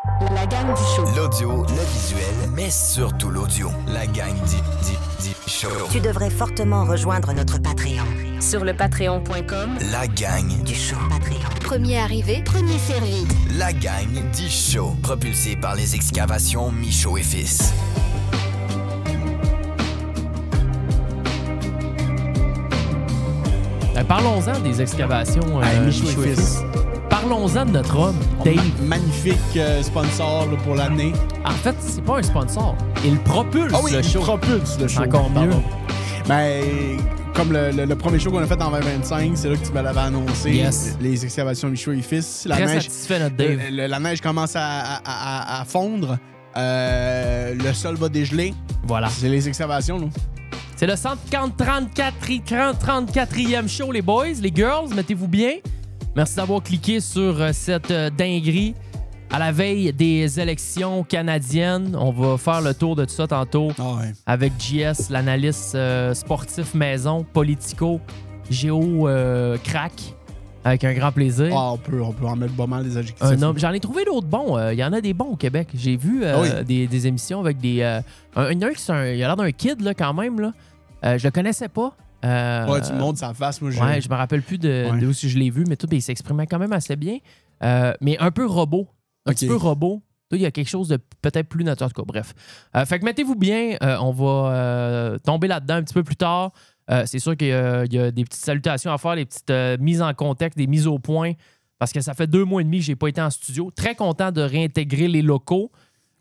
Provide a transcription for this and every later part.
La gang du show. L'audio, le visuel, mais surtout l'audio. La gang du show. Tu devrais fortement rejoindre notre Patreon. Sur le patreon.com. La gang Du show Patreon. Premier arrivé, premier servi. La gang du show. Propulsé par les excavations Michaud et Fils. Parlons-en des excavations Michaud et Fils. Parlons-en de notre homme, Dave. Magnifique sponsor là, pour l'année. En fait, c'est pas un sponsor. Il propulse Ah oui, le il show. propulse le show. Encore mieux. Ben, comme le premier show qu'on a fait en 2025, c'est là que tu me l'avais annoncé. Yes. Les excavations Michaud et Fils. La Très neige, satisfait, notre Dave. la neige commence à fondre. Le sol va dégeler. Voilà. C'est les excavations, là. C'est le 134e show, les boys, les girls. Mettez-vous bien. Merci d'avoir cliqué sur cette dinguerie à la veille des élections canadiennes. On va faire le tour de tout ça tantôt avec JS, l'analyste sportif maison, politico, crack, avec un grand plaisir. On peut en mettre pas mal des adjectifs. Un homme. J'en ai trouvé d'autres bons. Il y en a des bons au Québec. J'ai vu des émissions avec des... il a l'air d'un kid là, quand même. Là. Je le connaissais pas. Tu me montres sa face. Moi, je me rappelle plus de où si je l'ai vu, mais tout, il s'exprimait quand même assez bien. Mais un peu robot. Un petit peu robot. Il y a quelque chose de peut-être plus naturel. En tout cas, bref. Fait que mettez-vous bien. On va tomber là-dedans un petit peu plus tard. C'est sûr qu'il y a des petites salutations à faire, des petites mises en contexte, des mises au point. Parce que ça fait 2 mois et demi que je n'ai pas été en studio. Très content de réintégrer les locaux.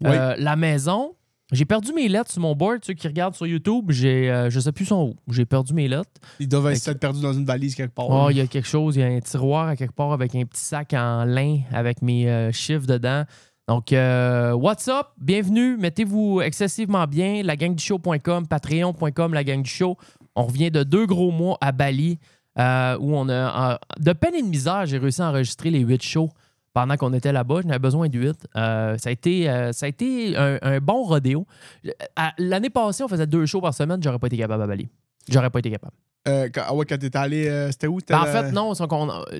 La maison. J'ai perdu mes lettres sur mon board. Ceux qui regardent sur YouTube, je sais plus son où. J'ai perdu mes lettres. Ils doivent être perdus dans une valise quelque part. Il y a quelque chose. Il y a un tiroir à quelque part avec un petit sac en lin avec mes chiffres dedans. Donc, what's up? Bienvenue. Mettez-vous excessivement bien. Lagangdushow.com, patreon.com, la gang du show. On revient de 2 gros mois à Bali où on a, de peine et de misère, j'ai réussi à enregistrer les 8 shows. Pendant qu'on était là-bas, j'en avais besoin de 8. Ça a été un bon rodéo. L'année passée, on faisait 2 shows par semaine. J'aurais pas été capable à Bali. J'aurais pas été capable. Quand t'étais allé, c'était où? En fait, non.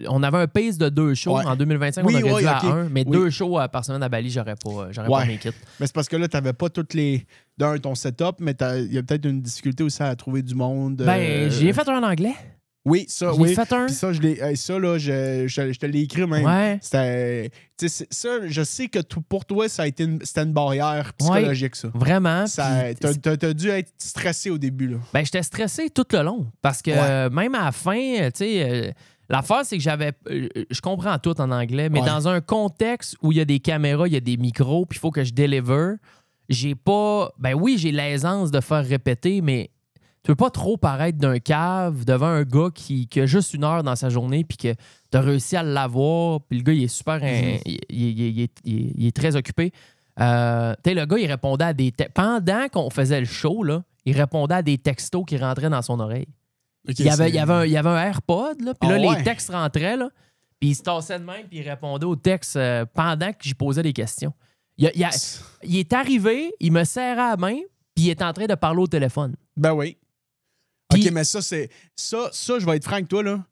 On avait un pace de 2 shows. En 2025, on aurait dû à 1. Mais 2 shows par semaine à Bali, j'aurais pas mes kits. Mais c'est parce que là, t'avais pas toutes les... ton setup, mais il y a peut-être une difficulté aussi à trouver du monde. J'ai fait un en anglais. Oui, ça, J'ai fait un. Puis ça, je te l'ai écrit même. Ouais. C'était... Ça, je sais que pour toi, c'était une barrière psychologique, ça. Vraiment. T'as dû être stressé au début, là. J'étais stressé tout le long. Parce que même à la fin, tu sais... l'affaire, c'est que je comprends tout en anglais, mais dans un contexte où il y a des caméras, il y a des micros, puis il faut que je deliver, j'ai pas... oui, j'ai l'aisance de faire répéter, mais... Tu veux pas trop paraître d'un cave devant un gars qui a juste 1 heure dans sa journée puis que tu as réussi à l'avoir, puis le gars, il est super... il est très occupé. Le gars, il répondait à des... Pendant qu'on faisait le show, là, il répondait à des textos qui rentraient dans son oreille. Il y avait un AirPod, là, puis là, les textes rentraient, là, puis il se tassait de même, puis il répondait aux textes pendant que j'y posais des questions. Il est arrivé, il me serrait la main, puis il est en train de parler au téléphone. Ben oui. Puis, OK, mais ça, je vais être franc avec toi, là.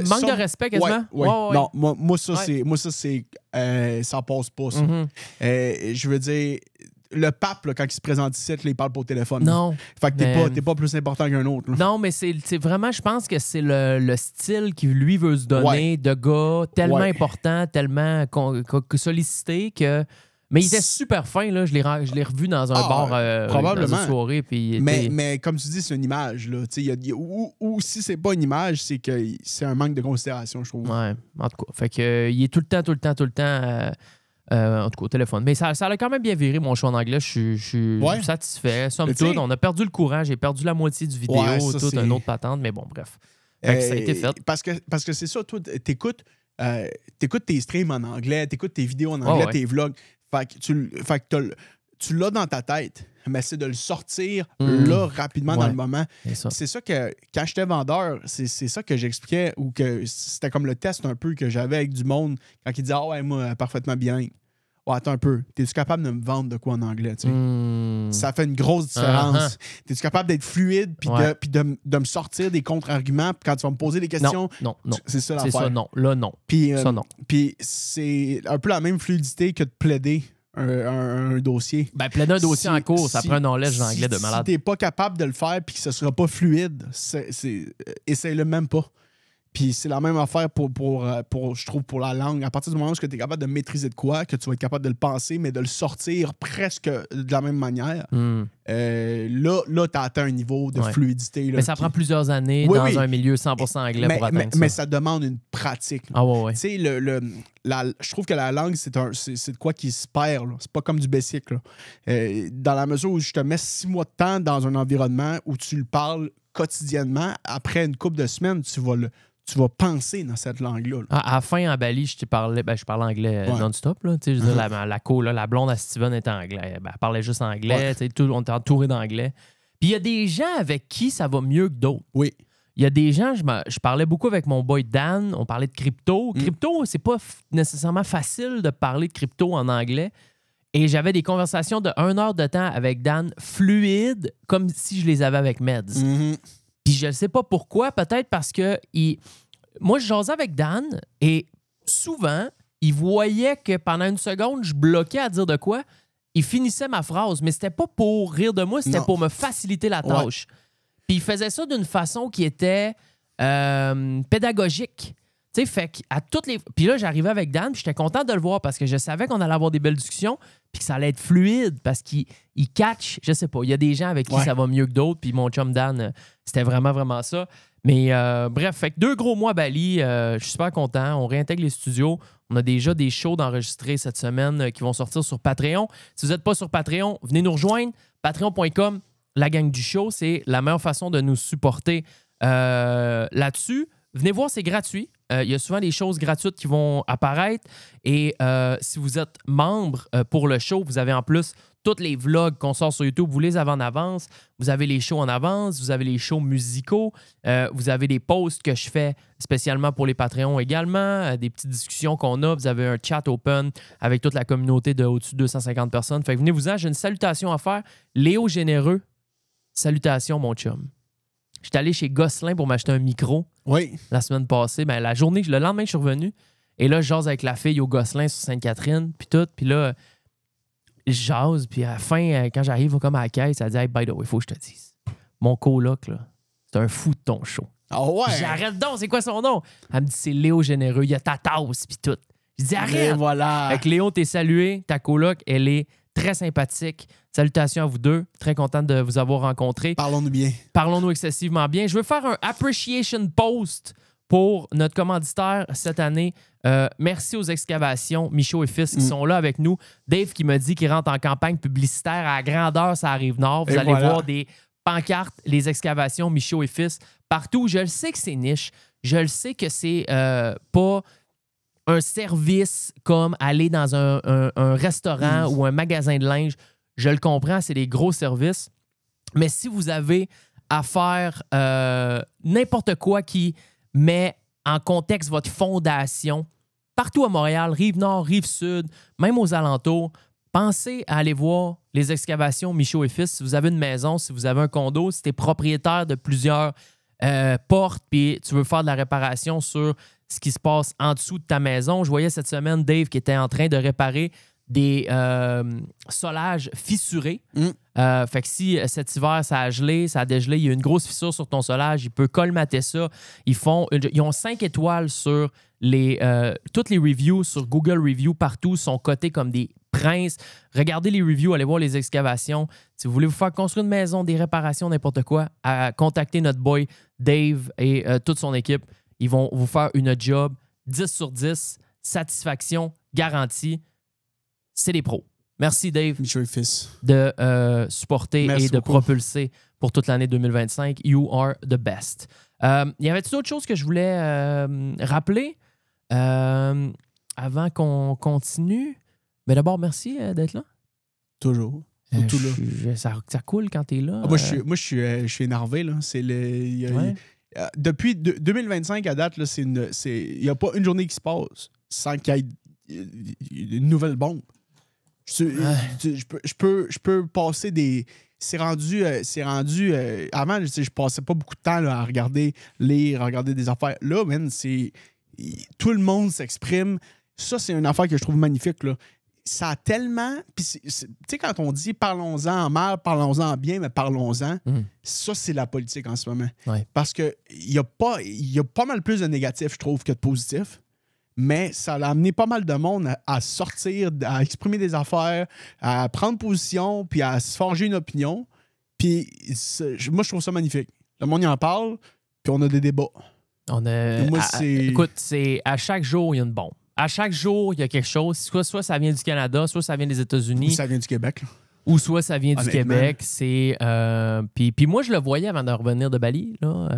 Manque de respect, quasiment. Ouais. Non, moi, ça, c'est... ça passe pas, ça. Je veux dire, le pape, là, quand il se présente ici, il parle pas au téléphone. Non. Fait que t'es pas plus important qu'un autre. Là. Non, mais c'est vraiment, je pense que c'est le style qu'il lui veut se donner de gars tellement important, tellement sollicité que... Mais il était super fin, là. Je l'ai revu dans un bar probablement. dans une soirée. Puis mais comme tu dis, c'est une image. Là. Ou si c'est pas une image, c'est que c'est un manque de considération, je trouve. Ouais, en tout cas. Fait que, il est tout le temps, en tout cas, au téléphone. Mais ça a quand même bien viré, mon show en anglais. Je suis satisfait. Somme toute, on a perdu le courant. J'ai perdu la moitié du vidéo, une autre patente. Mais bon, bref. Fait que ça a été fait. Parce que c'est ça, toi, t'écoutes tes streams en anglais, t'écoutes tes vidéos en anglais, tes vlogs. Fait que tu l'as dans ta tête, mais c'est de le sortir là, rapidement, dans le moment. C'est ça que, quand j'étais vendeur, c'est ça que j'expliquais, ou que c'était comme le test un peu que j'avais avec du monde, quand ils disaient « Ah ouais, moi, parfaitement bilingue. » oh, attends un peu, es-tu capable de me vendre de quoi en anglais? Tu sais? Ça fait une grosse différence. Es-tu capable d'être fluide puis de me sortir des contre-arguments quand tu vas me poser des questions? Non. C'est ça l'affaire. C'est ça, non. Là, non. Puis, ça, non. Puis c'est un peu la même fluidité que de plaider un dossier. Ben, plaider un dossier en cours, ça prend un knowledge d'anglais de malade. Si t'es pas capable de le faire puis que ce sera pas fluide, essaye-le même pas. Puis c'est la même affaire je trouve, pour la langue. À partir du moment où tu es capable de maîtriser de quoi, que tu vas être capable de le penser, mais de le sortir presque de la même manière, là tu as atteint un niveau de fluidité. Là, mais ça prend plusieurs années un milieu 100% anglais pour atteindre ça. Mais ça demande une pratique. Ah ouais. Tu sais, je trouve que la langue, c'est de quoi qui se perd. Là. C'est pas comme du basic. Là. Dans la mesure où je te mets 6 mois de temps dans un environnement où tu le parles quotidiennement, après une couple de semaines, tu vas penser dans cette langue-là. Là. À la fin, en Bali, je parlais anglais non-stop. Là. Je veux dire, la blonde à Steven était anglais. Elle parlait juste anglais. On était entouré d'anglais. Puis il y a des gens avec qui ça va mieux que d'autres. Oui. Il y a des gens, je parlais beaucoup avec mon boy Dan, on parlait de crypto. Crypto, c'est pas nécessairement facile de parler de crypto en anglais. Et j'avais des conversations de 1 heure de temps avec Dan, fluides, comme si je les avais avec Meds. Puis je ne sais pas pourquoi, peut-être parce que moi, je jasais avec Dan et souvent, il voyait que pendant une seconde, je bloquais à dire de quoi. Il finissait ma phrase, mais c'était pas pour rire de moi, c'était pour me faciliter la tâche. Puis il faisait ça d'une façon qui était pédagogique. Tu sais, fait qu'à toutes les... Puis là, j'arrivais avec Dan, puis j'étais content de le voir parce que je savais qu'on allait avoir des belles discussions, puis que ça allait être fluide parce qu'il catch, je sais pas, il y a des gens avec qui ça va mieux que d'autres, puis mon chum Dan, c'était vraiment, vraiment ça. Mais bref, fait que 2 gros mois à Bali, je suis super content. On réintègre les studios. On a déjà des shows d'enregistrer cette semaine qui vont sortir sur Patreon. Si vous n'êtes pas sur Patreon, venez nous rejoindre. Patreon.com, la gang du show, c'est la meilleure façon de nous supporter là-dessus. Venez voir, c'est gratuit. Il y a souvent des choses gratuites qui vont apparaître. Et si vous êtes membre pour le show, vous avez en plus tous les vlogs qu'on sort sur YouTube. Vous les avez en avance. Vous avez les shows en avance. Vous avez les shows musicaux. Vous avez des posts que je fais spécialement pour les Patreons également. Des petites discussions qu'on a. Vous avez un chat open avec toute la communauté de au-dessus de 250 personnes. Fait que venez-vous-en. J'ai une salutation à faire. Léo Généreux. Salutations, mon chum. J'étais allé chez Gosselin pour m'acheter un micro la semaine passée. Ben, le lendemain, je suis revenu. Et là, je jase avec la fille au Gosselin sur Sainte-Catherine, puis tout. Puis là, je jase. Puis à la fin, quand j'arrive comme à la caisse, elle dit « Hey, by the way, il faut que je te dise. Mon coloc, là, c'est un fou de ton show. » Ah ouais? J'arrête donc, c'est quoi son nom? Elle me dit « C'est Léo Généreux, il y a ta tasse, puis tout. » Je dis « Arrête! » Et voilà. Fait que Léo, t'es salué. Ta coloc, elle est très sympathique. Salutations à vous deux. Très content de vous avoir rencontrés. Parlons-nous bien. Parlons-nous excessivement bien. Je veux faire un appreciation post pour notre commanditaire cette année. Merci aux excavations Michaud et Fils qui sont là avec nous. Dave qui me dit qu'il rentre en campagne publicitaire à grandeur, ça arrive nord. Vous allez voir des pancartes, les excavations Michaud et Fils partout. Je le sais que c'est niche. Je le sais que c'est pas un service comme aller dans un restaurant ou un magasin de linge. Je le comprends, c'est des gros services. Mais si vous avez à faire n'importe quoi qui met en contexte votre fondation, partout à Montréal, Rive-Nord, Rive-Sud, même aux alentours, pensez à aller voir les excavations Michaud et Fils. Si vous avez une maison, si vous avez un condo, si tu es propriétaire de plusieurs portes puis tu veux faire de la réparation sur ce qui se passe en dessous de ta maison. Je voyais cette semaine Dave qui était en train de réparer des solages fissurés. Fait que si cet hiver, ça a gelé, ça a dégelé, il y a une grosse fissure sur ton solage, il peut colmater ça. Ils ont 5 étoiles sur toutes les reviews sur Google Review partout sont cotés comme des princes. Regardez les reviews, allez voir les excavations. Si vous voulez vous faire construire une maison, des réparations, n'importe quoi, contactez notre boy Dave et toute son équipe. Ils vont vous faire une job 10 sur 10, satisfaction garantie. C'est des pros. Merci, Dave, de supporter et de propulser pour toute l'année 2025. You are the best. Y avait-il d'autres choses que je voulais rappeler avant qu'on continue? Mais d'abord, merci d'être là. Toujours. Ça coule quand t'es là. Moi, je suis énervé. Là. Depuis 2025 à date, il n'y a pas une journée qui se passe sans qu'il y ait une nouvelle bombe. Je peux passer des... C'est rendu avant, je passais pas beaucoup de temps là, à lire, à regarder des affaires. Là, man, tout le monde s'exprime. Ça, c'est une affaire que je trouve magnifique, là. Ça a tellement... Puis, tu sais, quand on dit parlons-en en mal, parlons-en en bien, mais parlons-en, ça, c'est la politique en ce moment. Ouais. Parce qu'il y a pas mal plus de négatifs, je trouve, que de positifs. Mais ça a amené pas mal de monde à sortir, à exprimer des affaires, à prendre position, puis à se forger une opinion. Puis, moi, je trouve ça magnifique. Le monde y en parle, puis on a des débats. Écoute, c'est à chaque jour, il y a une bombe. À chaque jour, il y a quelque chose. Soit ça vient du Canada, soit ça vient des États-Unis. Ou ça vient du Québec. Là. Ou soit ça vient du Québec. C'est puis moi, je le voyais avant de revenir de Bali. Là,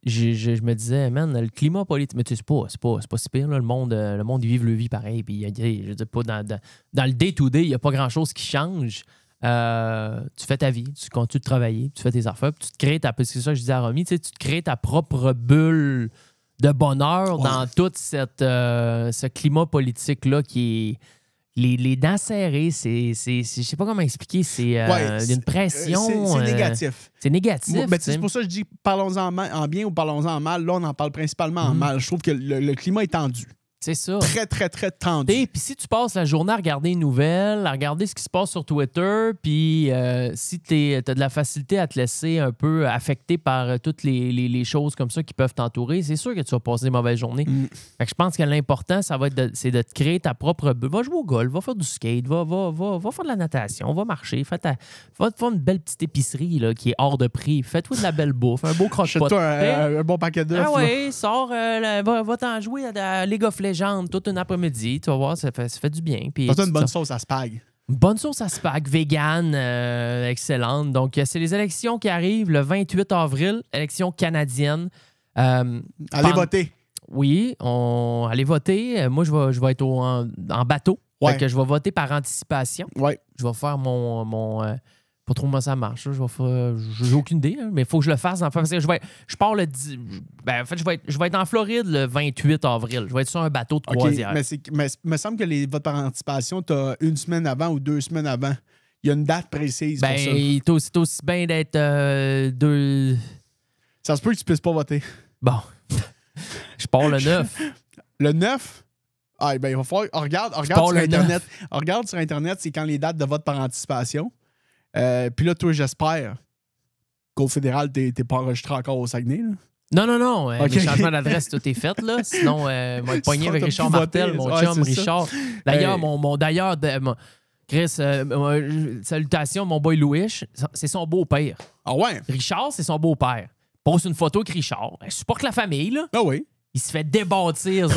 je me disais, man, le climat politique... Mais tu sais, c'est pas si pire. Là, le monde, ils vivent leur vie pareil. Puis, je dis pas, dans le day-to-day, il n'y a pas grand-chose qui change. Tu fais ta vie, tu continues de travailler, tu fais tes affaires, puis tu te crées c'est ça que je disais à Romy, tu te crées ta propre bulle de bonheur dans tout ce climat politique-là qui est... Les dents serrées, je sais pas comment expliquer, c'est une pression... C'est négatif. C'est négatif. C'est pour ça que je dis parlons-en en bien ou parlons-en en mal. Là, on en parle principalement en mal. Je trouve que le climat est tendu. C'est ça. Très, très, très tendu. Puis si tu passes la journée à regarder les nouvelles, à regarder ce qui se passe sur Twitter, puis si tu as de la facilité à te laisser un peu affecter par toutes les choses comme ça qui peuvent t'entourer, c'est sûr que tu vas passer des mauvaises journées. Fait que je pense que l'important, ça va être c'est de te créer ta propre bulle. Va jouer au golf, va faire du skate, va faire de la natation, va marcher, va te faire une belle petite épicerie là, qui est hors de prix. Fais-toi de la belle bouffe, un beau croque-pot. Fais-toi un bon paquet d'œufs. Ah oui, sors, va t'en jouer à League of Legends toute une après-midi, tu vas voir, ça fait du bien. Fais-toi une bonne sauce à spag. Une bonne sauce à spag, vegan, excellente. Donc, c'est les élections qui arrivent le 28 avril, élections canadiennes. Allez voter. Oui, allez voter. Moi, je vais être en bateau. Ouais. Fait que je vais voter par anticipation. Ouais. Je vais faire mon pas trop comment ça marche. J'ai aucune idée, hein, mais il faut que je le fasse. Parce que je pars le 10. Ben, en fait, je vais être en Floride le 28 avril. Je vais être sur un bateau de croisière. Mais il me semble que les votes par anticipation, tu as une semaine avant ou 2 semaines avant. Il y a une date précise pour ça. C'est aussi bien d'être deux. Ça se peut que tu puisses pas voter. Bon. Je pars le 9. Le 9? Ah, ben, il va falloir. Regarde sur Internet. Regarde sur Internet, c'est quand les dates de vote par anticipation. Puis là, toi, j'espère qu'au fédéral, t'es pas enregistré encore au Saguenay. Là. Non. Les changements d'adresse, tout est fait. Là. Sinon, moi, être pogné avec Richard Martel, mon chum Richard. D'ailleurs, Chris, salutations, mon boy Louis, c'est son beau-père. Ah ouais? Richard, c'est son beau-père. Pose une photo avec Richard. Je supporte la famille, là. Ah oui. Il se fait débâtir.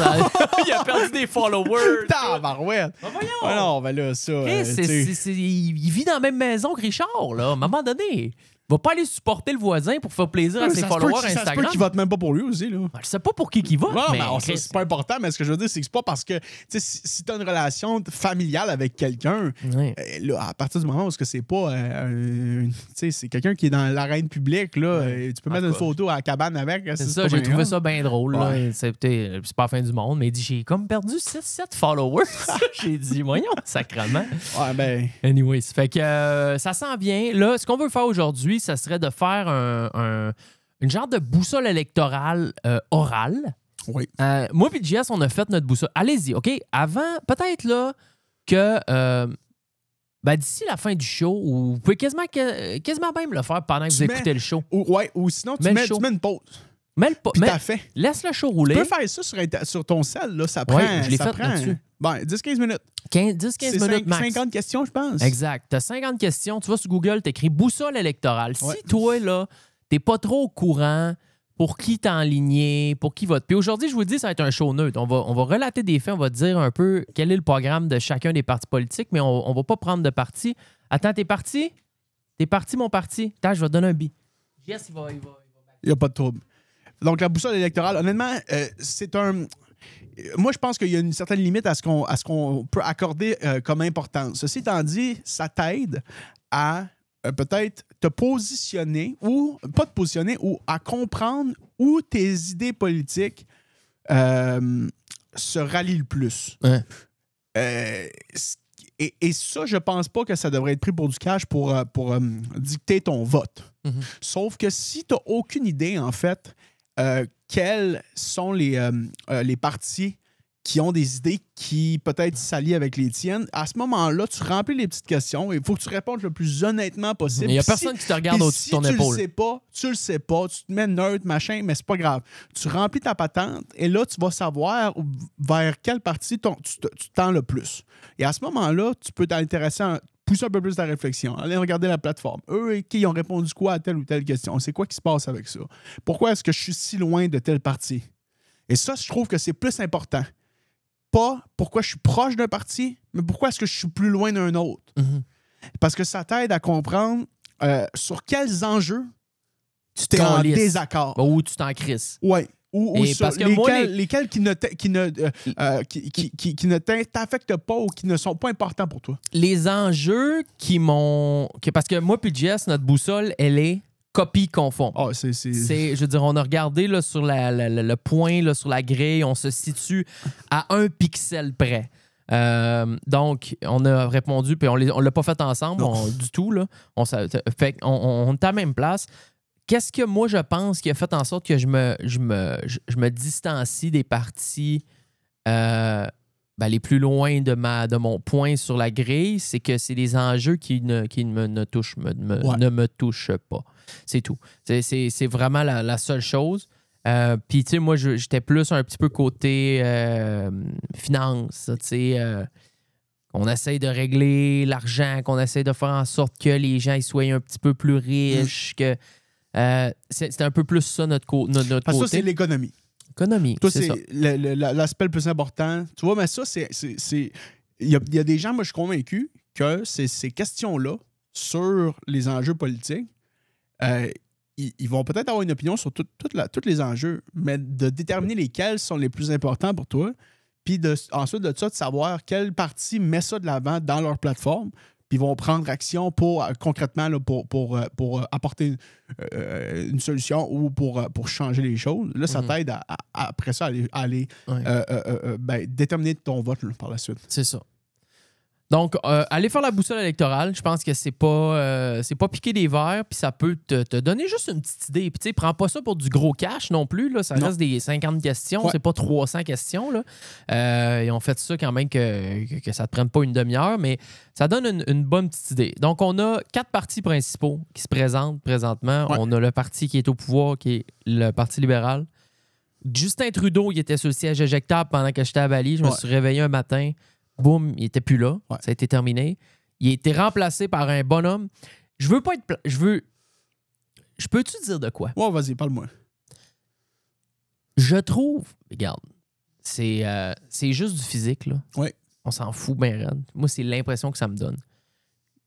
Il a perdu des followers. Tabarouette. Voyons. Ah non, ben là, ça... il vit dans la même maison que Richard, là. À un moment donné, il va pas aller supporter le voisin pour faire plaisir à ses followers Instagram. Ça se peut qu'il vote même pas pour lui aussi, là. Je sais pas pour qui vote, mais... c'est pas important, mais ce que je veux dire, c'est que c'est pas parce que... Si t'as une relation familiale avec quelqu'un, là, à partir du moment où c'est pas... c'est quelqu'un qui est dans l'arène publique, là, tu peux mettre une photo à la cabane avec. C'est ça, j'ai trouvé ça bien drôle. Là. C'est pas la fin du monde, mais il dit, j'ai comme perdu 7 followers. J'ai dit, voyons, sacrément. Ouais, ben... Anyways, fait que ça s'en vient. Là, ce qu'on veut faire aujourd'hui, ça serait de faire une genre de boussole électorale orale. Oui. Moi et JS, on a fait notre boussole. Allez-y, OK? Avant, peut-être là que d'ici la fin du show, ou vous pouvez quasiment même le faire pendant que vous écoutez le show. Ou sinon, tu mets une pause. Puis t'as fait. Laisse le show rouler. Tu peux faire ça sur ton cell, là, ça prend... Oui, je l'ai fait là-dessus. Bon, 10-15 minutes. 10-15 minutes max. 50 questions, je pense. Exact. Tu as 50 questions. Tu vas sur Google, tu écris boussole électorale. Si toi, là, t'es pas trop au courant pour qui t'es enligné, pour qui vote. Puis aujourd'hui, je vous dis, ça va être un show neutre. On va relater des faits, on va dire un peu quel est le programme de chacun des partis politiques, mais on va pas prendre de parti. Attends, t'es parti? T'es parti, mon parti? Attends, je vais te donner un bi. Yes, il va. Il n'y a pas de trouble. Donc, la boussole électorale, honnêtement, c'est un... Moi, je pense qu'il y a une certaine limite à ce qu'on peut accorder comme importance. Ceci étant dit, ça t'aide à peut-être te positionner ou pas te positionner ou à comprendre où tes idées politiques se rallient le plus. Ouais. et ça, je pense pas que ça devrait être pris pour du cash pour dicter ton vote. Mhm. Sauf que si tu n'as aucune idée, en fait, quels sont les partis qui ont des idées qui peut-être s'allient avec les tiennes, à ce moment-là, tu remplis les petites questions et il faut que tu répondes le plus honnêtement possible. Il n'y a personne qui te regarde au-dessus de ton épaule. Tu le sais pas, tu te mets neutre, machin, mais c'est pas grave. Tu remplis ta patente et là, tu vas savoir vers quel parti tu tends le plus. Et à ce moment-là, tu peux t'intéresser pousser un peu plus ta réflexion, aller regarder la plateforme. Eux, qui ont répondu quoi à telle ou telle question? C'est quoi qui se passe avec ça? Pourquoi est-ce que je suis si loin de tel parti? Et ça, je trouve que c'est plus important. Pas pourquoi je suis proche d'un parti, mais pourquoi est-ce que je suis plus loin d'un autre. Mhm. Parce que ça t'aide à comprendre sur quels enjeux Tu tu es en calisses. désaccord. Ou tu t'en crisses. Oui. Ou Et sur parce que moi, lesquels qui ne t'affectent pas ou qui ne sont pas importants pour toi. Les enjeux qui m'ont... Parce que moi puis Jess, notre boussole, elle est copie conforme. Oh, Je veux dire, on a regardé là, sur le point, là, sur la grille, on se situe à 1 pixel près. Donc, on a répondu, puis on l'a pas fait ensemble du tout. Là. On est à la même place. Qu'est-ce que moi, je pense qui a fait en sorte que je me distancie des partis les plus loin de mon point sur la grille? C'est que c'est des enjeux qui ne me touchent pas. C'est tout. C'est vraiment la seule chose. Puis, tu sais, moi, j'étais plus un petit peu côté finance, tu sais. On essaye de régler l'argent, qu'on essaye de faire en sorte que les gens ils soient un petit peu plus riches, que c'est un peu plus ça notre côté. Parce que ça, c'est l'économie. Économie, toi, c'est ça. l'aspect le plus important. Tu vois, mais ça, il y a des gens, moi, je suis convaincu que ces questions-là sur les enjeux politiques, ils vont peut-être avoir une opinion sur tous les enjeux, mais de déterminer lesquels sont les plus importants pour toi, puis ensuite de ça, de savoir quel parti met ça de l'avant dans leur plateforme, puis ils vont prendre action concrètement là, pour apporter une solution ou pour changer les choses. Là, ça t'aide après ça à aller déterminer ton vote là, par la suite. C'est ça. Donc, aller faire la boussole électorale, je pense que c'est pas piquer des verres, puis ça peut te donner juste une petite idée. Puis, tu sais, prends pas ça pour du gros cash non plus. Là. Ça reste des 50 questions, c'est pas 300 questions. Là. Ils ont fait ça quand même que ça te prenne pas une demi-heure, mais ça donne une bonne petite idée. Donc, on a 4 partis principaux qui se présentent présentement. Ouais. On a le parti qui est au pouvoir, qui est le Parti libéral. Justin Trudeau, il était sur le siège éjectable pendant que j'étais à Bali. Je me suis réveillé un matin. Boum, il était plus là. Ouais. Ça a été terminé. Il a été remplacé par un bonhomme. Je veux pas être... Je peux-tu dire de quoi? Ouais, vas-y, parle-moi. Je trouve... Regarde, c'est juste du physique, là. Oui. On s'en fout bien raide. Moi, c'est l'impression que ça me donne.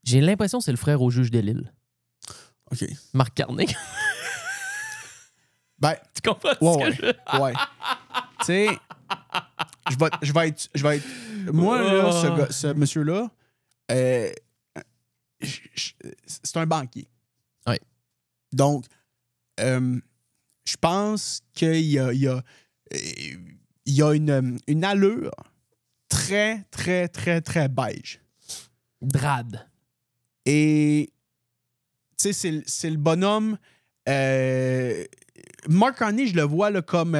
J'ai l'impression que c'est le frère au juge de Lille. OK. Marc Carnet. Ben... Tu comprends ce que je... Ouais. Tu sais... Je vais être... Moi, là, ce monsieur-là, c'est un banquier. Oui. Donc, je pense qu'il y a une allure très, très, très, très beige. Drade. Et, tu sais, c'est le bonhomme... Mark Carney, je le vois là, comme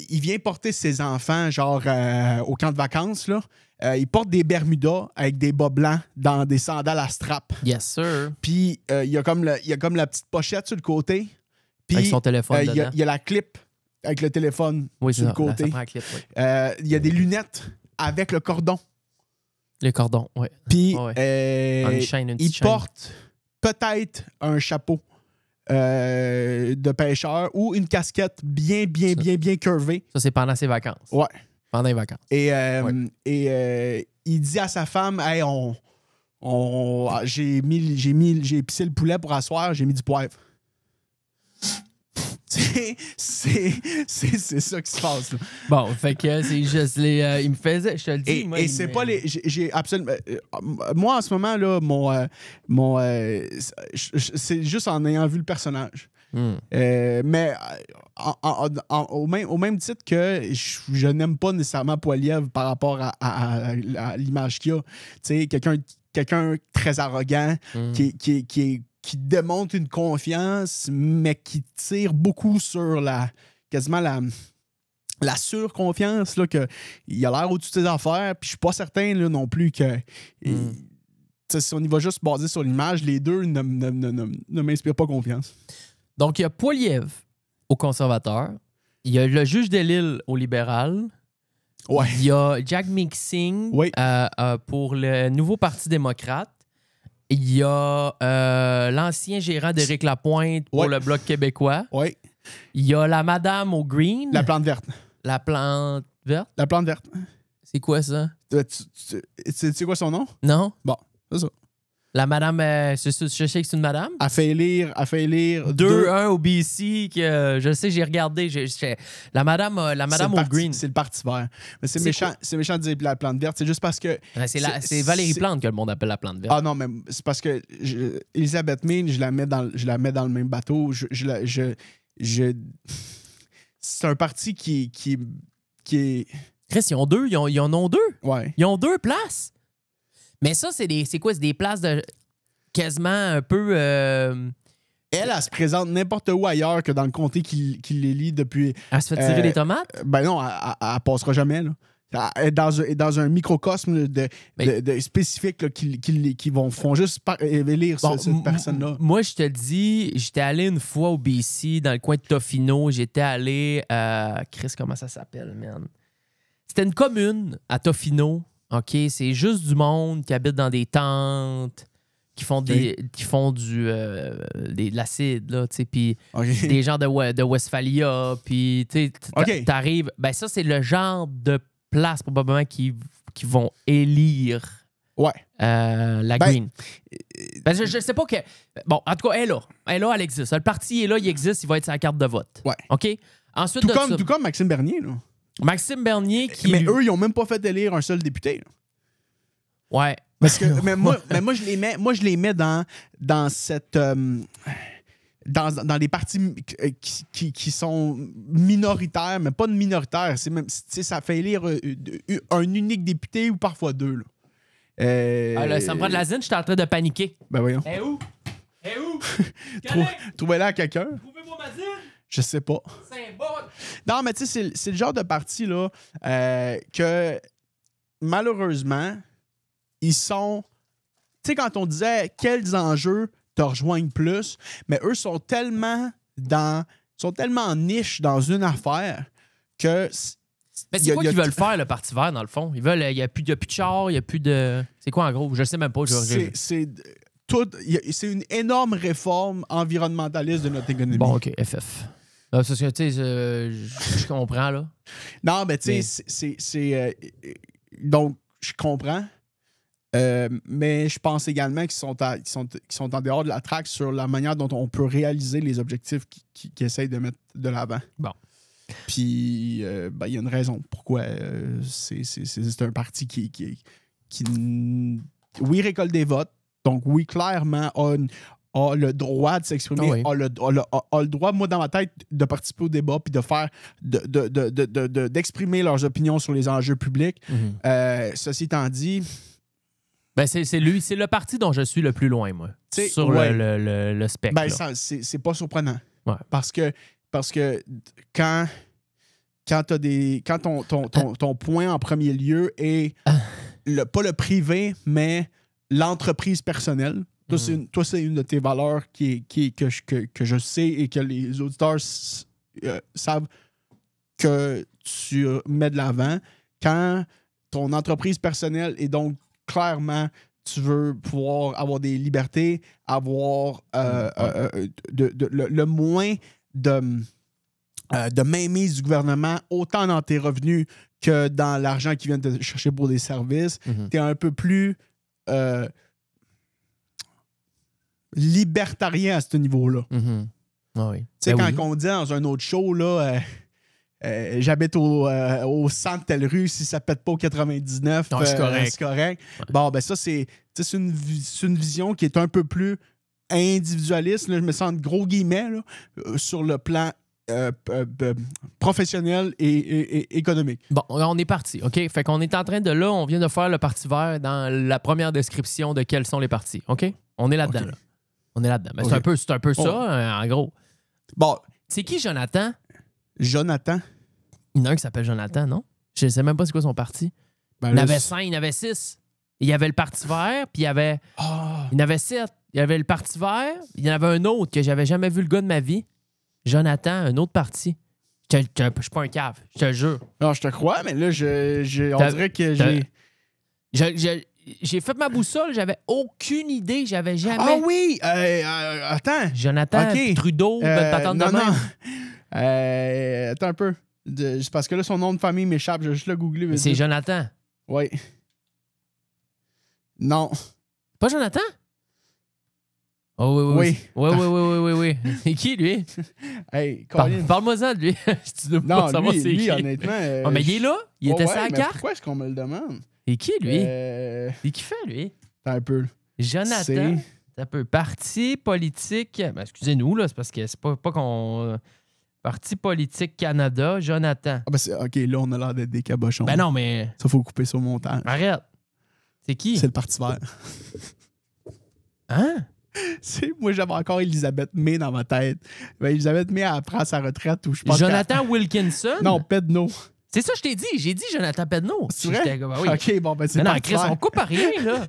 il vient porter ses enfants genre au camp de vacances. Là. Il porte des Bermudas avec des bas blancs dans des sandales à strap. Yes, sir. Puis il y a comme la petite pochette sur le côté. Puis avec son téléphone il y a la clip avec le téléphone sur le côté. Ça prend la clip, oui. Il y a des lunettes avec le cordon. Le cordon, oui. Puis il porte peut-être un chapeau. De pêcheur ou une casquette bien curvée. Ça, c'est pendant ses vacances. Ouais. Pendant les vacances. Et il dit à sa femme, hey, j'ai épicé le poulet pour asseoir, j'ai mis du poivre. C'est ça qui se passe. Là. Bon, fait que c'est juste les. Il me faisait, je te le dis. Et c'est pas les. J'ai absolument. Moi, en ce moment, là, c'est juste en ayant vu le personnage. Mais au même titre que je n'aime pas nécessairement Poilievre par rapport à l'image qu'il a. Tu sais, quelqu'un très arrogant qui démontre une confiance, mais qui tire beaucoup sur quasiment la surconfiance, là, qu'il a l'air au-dessus de ses affaires. Puis je suis pas certain là, non plus que... Si on y va juste baser sur l'image, les deux ne m'inspirent pas confiance. Donc, il y a Poilievre au conservateur. Il y a le juge de Lille au libéral. Ouais. Il y a Jack Mixing pour le nouveau Parti démocrate. Il y a l'ancien gérant d'Éric Lapointe pour le Bloc québécois. Oui. Il y a la madame au green. La plante verte. La plante verte? La plante verte. C'est quoi ça? C'est quoi son nom? Non? Bon, c'est ça. La madame, je sais que c'est une madame. Elle fait élire 2-1 au BC, que je sais, j'ai regardé. La madame au green. C'est le Parti vert. Mais c'est méchant de dire la plante verte. C'est juste parce que... C'est Valérie Plante que le monde appelle la plante verte. Ah non, mais c'est parce que Elisabeth May, je la mets dans le même bateau. C'est un parti qui est... Chris, ils ont deux. Ils en ont deux. Ouais. Ils ont 2 places. Mais ça, c'est quoi? C'est des places de quasiment un peu... Elle se présente n'importe où ailleurs que dans le comté qui l'élit depuis... Elle se fait tirer les tomates? Ben non, elle passera jamais, là. Elle est dans un microcosme de spécifique là, qui font juste élire cette personne-là. Moi, je te dis, j'étais allé une fois au BC, dans le coin de Tofino. J'étais allé... Chris, comment ça s'appelle, man? C'était une commune à Tofino. OK? C'est juste du monde qui habite dans des tentes, qui font de l'acide, là, tu sais, puis des gens de Westphalia, puis tu sais, t'arrives... Ben ça, c'est le genre de place, probablement, qui vont élire la Green. Ben, je sais pas que... Bon, en tout cas, elle est là, elle existe. Le parti est là, il existe, il va être sa carte de vote. Ouais. OK? Ensuite tout comme Maxime Bernier, là. Maxime Bernier qui... Mais eux, ils n'ont même pas fait élire un seul député. Là. Ouais. Parce que, mais moi, je les mets dans cette... dans des partis qui sont minoritaires, mais pas de minoritaires. Ça fait élire un unique député ou parfois 2. Là. Ça me prend de la zine, j'étais en train de paniquer. Ben voyons. Eh où? Trouvez-la à quelqu'un. Trouvez-moi ma zine. Je sais pas. Non, mais tu sais, c'est le genre de parti là, que malheureusement, ils sont... Tu sais, quand on disait quels enjeux te rejoignent plus, mais eux sont tellement en niche dans une affaire que... Mais c'est quoi qu'ils veulent faire, le Parti vert, dans le fond? Il n'y a plus de char, il n'y a plus de... C'est quoi, en gros? Je sais même pas. C'est une énorme réforme environnementaliste de notre économie. Bon, OK, FF. C'est ce que, tu sais, je comprends, là. Non, mais tu sais, donc, je comprends. Mais je pense également qu'ils sont en dehors de la traque sur la manière dont on peut réaliser les objectifs qu'ils essayent de mettre de l'avant. Bon. Puis, il y a une raison pourquoi c'est un parti qui, oui, récolte des votes. Donc, oui, clairement, a le droit de s'exprimer, a le droit, moi, dans ma tête, de participer au débat puis de faire, d'exprimer leurs opinions sur les enjeux publics. Ceci étant dit... Ben c'est le parti dont je suis le plus loin, moi, sur le spectre. Ben, c'est pas surprenant. Ouais. Parce que quand ton point en premier lieu est pas le privé, mais l'entreprise personnelle. Toi, c'est une de tes valeurs que je sais et que les auditeurs savent que tu mets de l'avant. Quand ton entreprise personnelle est donc clairement, tu veux pouvoir avoir des libertés, avoir le moins de mainmise du gouvernement, autant dans tes revenus que dans l'argent qui vient te chercher pour des services. Tu es un peu plus libertarien à ce niveau-là. Ah oui. Tu sais, quand on dit dans un autre show, là... j'habite au centre telle rue, si ça pète pas au 99, c'est correct. C'est correct. Ouais. Bon, ben ça, c'est une vision qui est un peu plus individualiste, là, je me sens de gros guillemets, là, sur le plan professionnel et économique. Bon, on est parti, OK? Fait qu'on est en train de là, on vient de faire le Parti vert dans la première description de quels sont les partis, OK? On est là-dedans, OK. là. On est là-dedans. Mais OK. c'est un peu ça, en gros. Bon, C'est qui, Jonathan? Jonathan. Il y en a un qui s'appelle Jonathan, non? Je sais même pas c'est quoi son parti. Ben Il y en là, avait 5, il y en avait 6. Il y avait le Parti vert, puis il y avait... Ah, Il y en avait 7. Il y avait le Parti vert, il y en avait un autre que j'avais jamais vu le gars de ma vie. Jonathan, un autre parti. Je suis pas un cave, je te le jure. non, je te crois, mais là, on T'as- dirait que j'ai... J'ai fait ma boussole, j'avais aucune idée, j'avais jamais... Ah oui! Attends. Jonathan, OK. Trudeau, patente de non, même. non. Attends un peu. C'est parce que là, son nom de famille m'échappe. Je vais juste le googler. C'est Jonathan. Oui. Non. Pas Jonathan? Oh oui. Oui. Oui. C'est qui, lui? Hey, Colin. Parle-moi-en de lui. Si tu veux pas Non, savoir lui, c'est qui. honnêtement... Oh, mais il est là? Il était ouais, sur la mais carte? Pourquoi est-ce qu'on me le demande? Et qui, lui? Attends Et qui fait, lui? un peu. Jonathan. C'est- Un peu. Parti politique. Ben, excusez-nous, là, c'est parce que c'est pas qu'on. Parti politique Canada, Jonathan. Ah, ben OK, là, on a l'air d'être des cabochons. Ben non, mais. Ça, faut couper ça au montage. Arrête. C'est qui? C'est le Parti vert. Hein? Moi, j'avais encore Elisabeth May dans ma tête. Ben, Elisabeth May, elle prend sa retraite ou je pense Jonathan Wilkinson? Non, Pedno. C'est ça, je t'ai dit. J'ai dit Jonathan Pedno. C'est vrai? J'étais comme, ah oui. OK, bon, ben c'est Mais le non, Parti Chris, vert. on coupe à rien, là.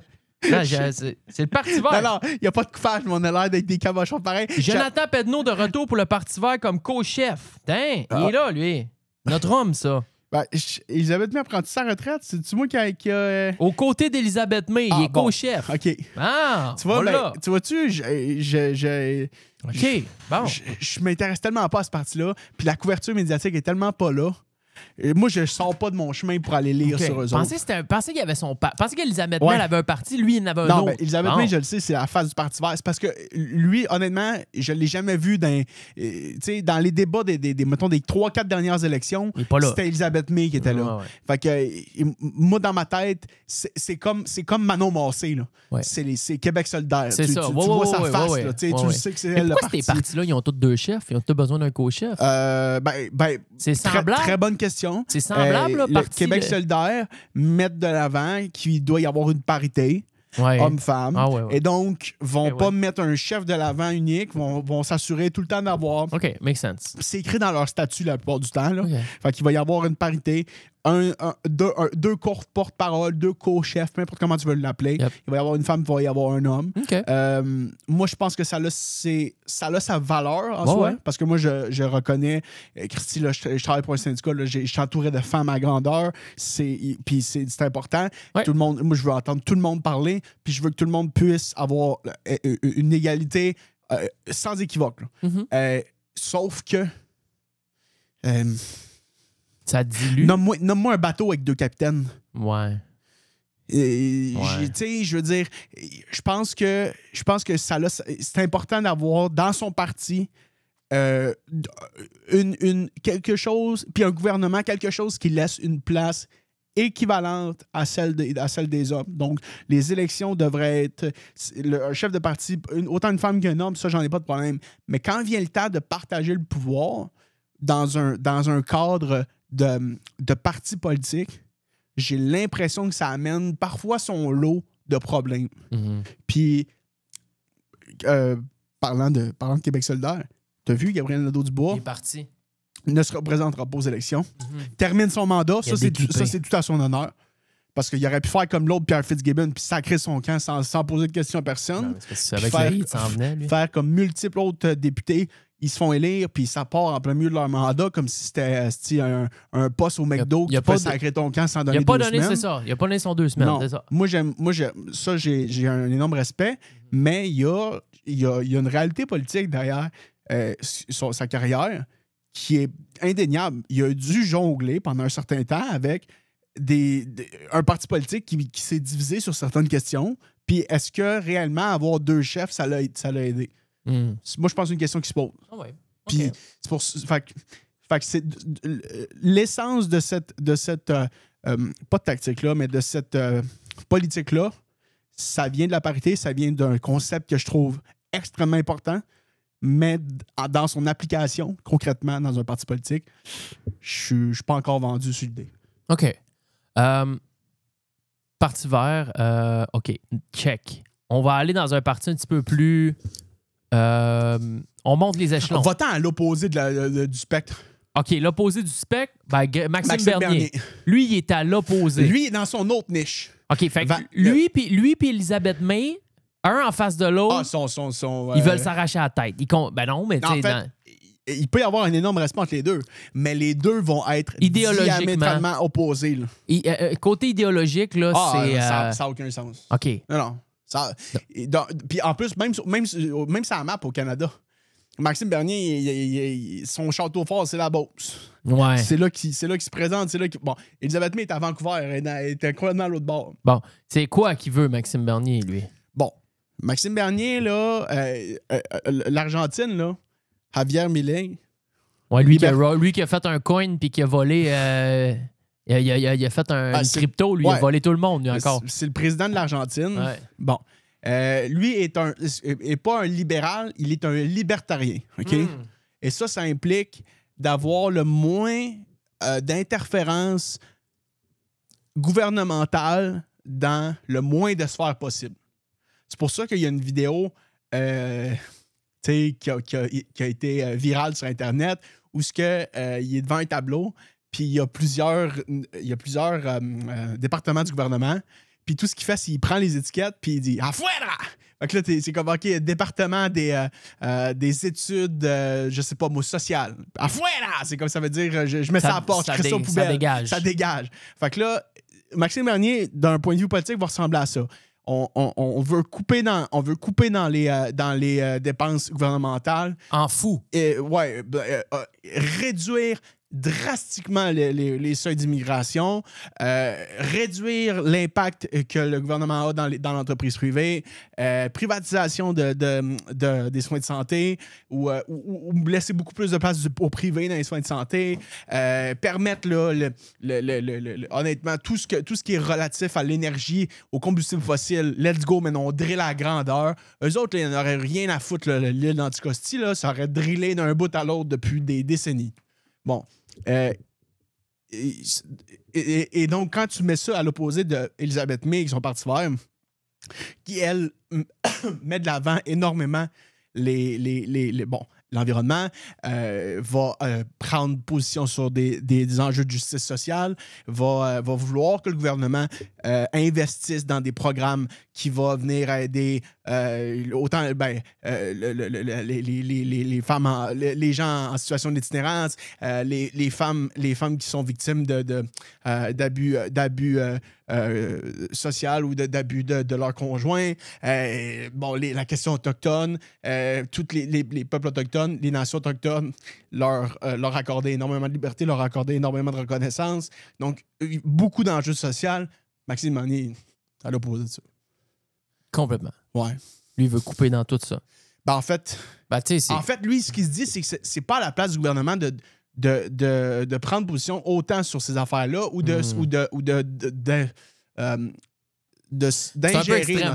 Non, c'est le Parti vert. Non, il n'y a pas de coupage, mais on a l'air d'être des cabochons pareils. Jonathan Pedneau de retour pour le Parti vert comme co-chef. Tain, Ah. il est là, lui. Notre homme, ça. Ben, Elisabeth May a pris sa retraite. C'est-tu moi qui a... Aux côtés d'Elisabeth May, il est bon. co-chef. OK. Ah, Tu vois, voilà. tu vois-tu, OK, bon. je m'intéresse tellement pas à ce parti-là, puis la couverture médiatique est tellement pas là. Et moi, je sors pas de mon chemin pour aller lire OK. sur eux Pensez autres. qu'il y avait son pensez qu'Elisabeth Ouais. May elle avait un parti, lui, il en avait un Non, autre. ben, Elisabeth Bon. May, je le sais, c'est la face du Parti vert. C'est parce que lui, honnêtement, je l'ai jamais vu dans les débats mettons, des 3-4 dernières élections. Il est pas là. C'était Elisabeth May qui était là. Ouais. Fait que moi, dans ma tête, c'est comme Manon Massé. Là. Ouais. C'est Québec solidaire. C'est tu ça. tu Ouais, vois ouais, sa ouais, face. ouais, Là, tu ouais. le sais que c'est Mais elle le pourquoi parti. ces partis-là, ils ont tous deux chefs? Ils ont tous besoin d'un co-chef? C'est Très, semblable? très bonne question. C'est semblable, là, le parti Québec de- solidaire mettre de l'avant qu'il doit y avoir une parité Ouais. homme-femme. Ah ouais, ouais. Et donc, vont Eh pas ouais. mettre un chef de l'avant unique, vont s'assurer tout le temps d'avoir. OK, make sense. C'est écrit dans leur statut la plupart du temps. Là. OK. Fait qu'il va y avoir une parité. Deux porte-parole, deux co-chefs, peu importe comment tu veux l'appeler. Yep. Il va y avoir une femme, il va y avoir un homme. OK. Moi, je pense que ça a sa valeur en Ouais, soi, ouais. parce que moi, je reconnais, Christy, là, je travaille pour un syndicat, là, je suis entouré de femmes à grandeur, puis c'est important. Ouais. Tout le monde, moi, je veux entendre tout le monde parler, puis je veux que tout le monde puisse avoir une égalité sans équivoque. Là. Mhm. Sauf que... Ça dilue? Nomme-moi un bateau avec deux capitaines. Ouais. Tu Ouais. sais, je veux dire, je pense que c'est important d'avoir dans son parti quelque chose, puis un gouvernement, quelque chose qui laisse une place équivalente à celle des hommes. Donc, les élections devraient être un chef de parti, autant une femme qu'un homme, ça, j'en ai pas de problème. Mais quand vient le temps de partager le pouvoir dans un cadre de parti politique, j'ai l'impression que ça amène parfois son lot de problèmes. Mhm. Puis, parlant de Québec solidaire, t'as vu Gabriel Nadeau-Dubois Il est parti. ne se représentera pas aux élections, Mhm. termine son mandat, Il a ça déguipé. c'est tout à son honneur. Parce qu'il aurait pu faire comme l'autre Pierre Fitzgibbon puis sacrer son camp sans poser de questions à personne. Non, mais c'est parce que avec Faire- lui, il s'en venait, lui. Faire comme multiples autres députés, ils se font élire, puis ça part en plein milieu de leur mandat comme si c'était un poste au McDo Il a qui pas peut de- sacrer ton camp sans Il donner a pas 2 donné, semaines. c'est ça. Il a pas donné son 2 semaines, Non, c'est ça. moi, j'ai un énorme respect, mais il y a une réalité politique derrière sa carrière qui est indéniable. Il a dû jongler pendant un certain temps avec un parti politique qui s'est divisé sur certaines questions. Puis est-ce que réellement avoir deux chefs, ça l'a aidé? Mhm. Moi, je pense que c'est une question qui se pose. Ah ouais. Puis OK. c'est pour fait que c'est l'essence de cette pas de tactique-là, mais de cette politique-là, ça vient de la parité, ça vient d'un concept que je trouve extrêmement important, mais dans son application, concrètement, dans un parti politique, je suis pas encore vendu sur l'idée. OK. Parti vert, OK, check. On va aller dans un parti un petit peu plus... on monte les échelons. Va-t'en à l'opposé du spectre. OK, l'opposé du spectre, Maxime Bernier. Lui, il est à l'opposé. Lui, il est dans son autre niche. OK, fait que lui puis Elisabeth May, un en face de l'autre, ils veulent s'arracher la tête. Ben non, mais tu sais... Il peut y avoir un énorme respect entre les deux, mais les deux vont être diamétralement opposés. Là. Côté idéologique, là, c'est... Ça n'a aucun sens. OK. Non. Puis en plus, même sur la map au Canada, Maxime Bernier, son château fort, c'est la Beauce. Ouais. C'est là qu'il se présente. Bon, Elisabeth May est à Vancouver, elle est complètement à l'autre bord. Bon, c'est quoi qu'il veut, Maxime Bernier, lui? Bon, Maxime Bernier, là, l'Argentine, là, Javier Milei. Ouais, lui qui a fait un coin puis qui a volé. Il a fait une crypto, lui, il a volé tout le monde, lui, encore. C'est le président de l'Argentine. Ouais. Bon. Lui est pas un libéral, il est un libertarien. OK? Et ça implique d'avoir le moins d'interférence gouvernementale dans le moins de sphères possible. C'est pour ça qu'il y a une vidéo qui a été virale sur Internet où il est devant un tableau, puis il y a plusieurs départements du gouvernement. Puis tout ce qu'il fait, c'est qu'il prend les étiquettes puis il dit « Afuera! » Fait que là, c'est comme, OK, département des études, je sais pas, moi, sociales. « Afuera! » C'est comme ça veut dire, je mets ça à la porte, je crée ça aux poubelles. Ça dégage. Fait que là, Maxime Bernier, d'un point de vue politique, va ressembler à ça. On veut couper dans les dépenses gouvernementales. En fou. Réduire drastiquement les seuils d'immigration, réduire l'impact que le gouvernement a dans l'entreprise privée, privatisation des soins de santé ou laisser beaucoup plus de place au privé dans les soins de santé, permettre honnêtement tout ce qui est relatif à l'énergie, aux combustibles fossiles, let's go, mais on drill à la grandeur. Eux autres, ils n'auraient rien à foutre, l'île d'Anticosti, là, ça aurait drillé d'un bout à l'autre depuis des décennies. Bon. Et donc, quand tu mets ça à l'opposé d'Elisabeth May, qui sont partis vert, qui, elle, met de l'avant énormément l'environnement, va prendre position sur des enjeux de justice sociale, va vouloir que le gouvernement investisse dans des programmes qui vont venir aider autant les femmes, les gens en situation d'itinérance, les femmes qui sont victimes d'abus social ou d'abus de leur conjoint. La question autochtone, tous les peuples autochtones, les nations autochtones, leur accorder énormément de liberté, leur accorder énormément de reconnaissance. Donc, beaucoup d'enjeux sociaux. Maxime Bernier, à l'opposé de ça. Complètement. Ouais. Lui, il veut couper dans tout ça. En fait, lui, ce qu'il se dit, c'est que c'est pas à la place du gouvernement de prendre position autant sur ces affaires-là ou d'ingérer dans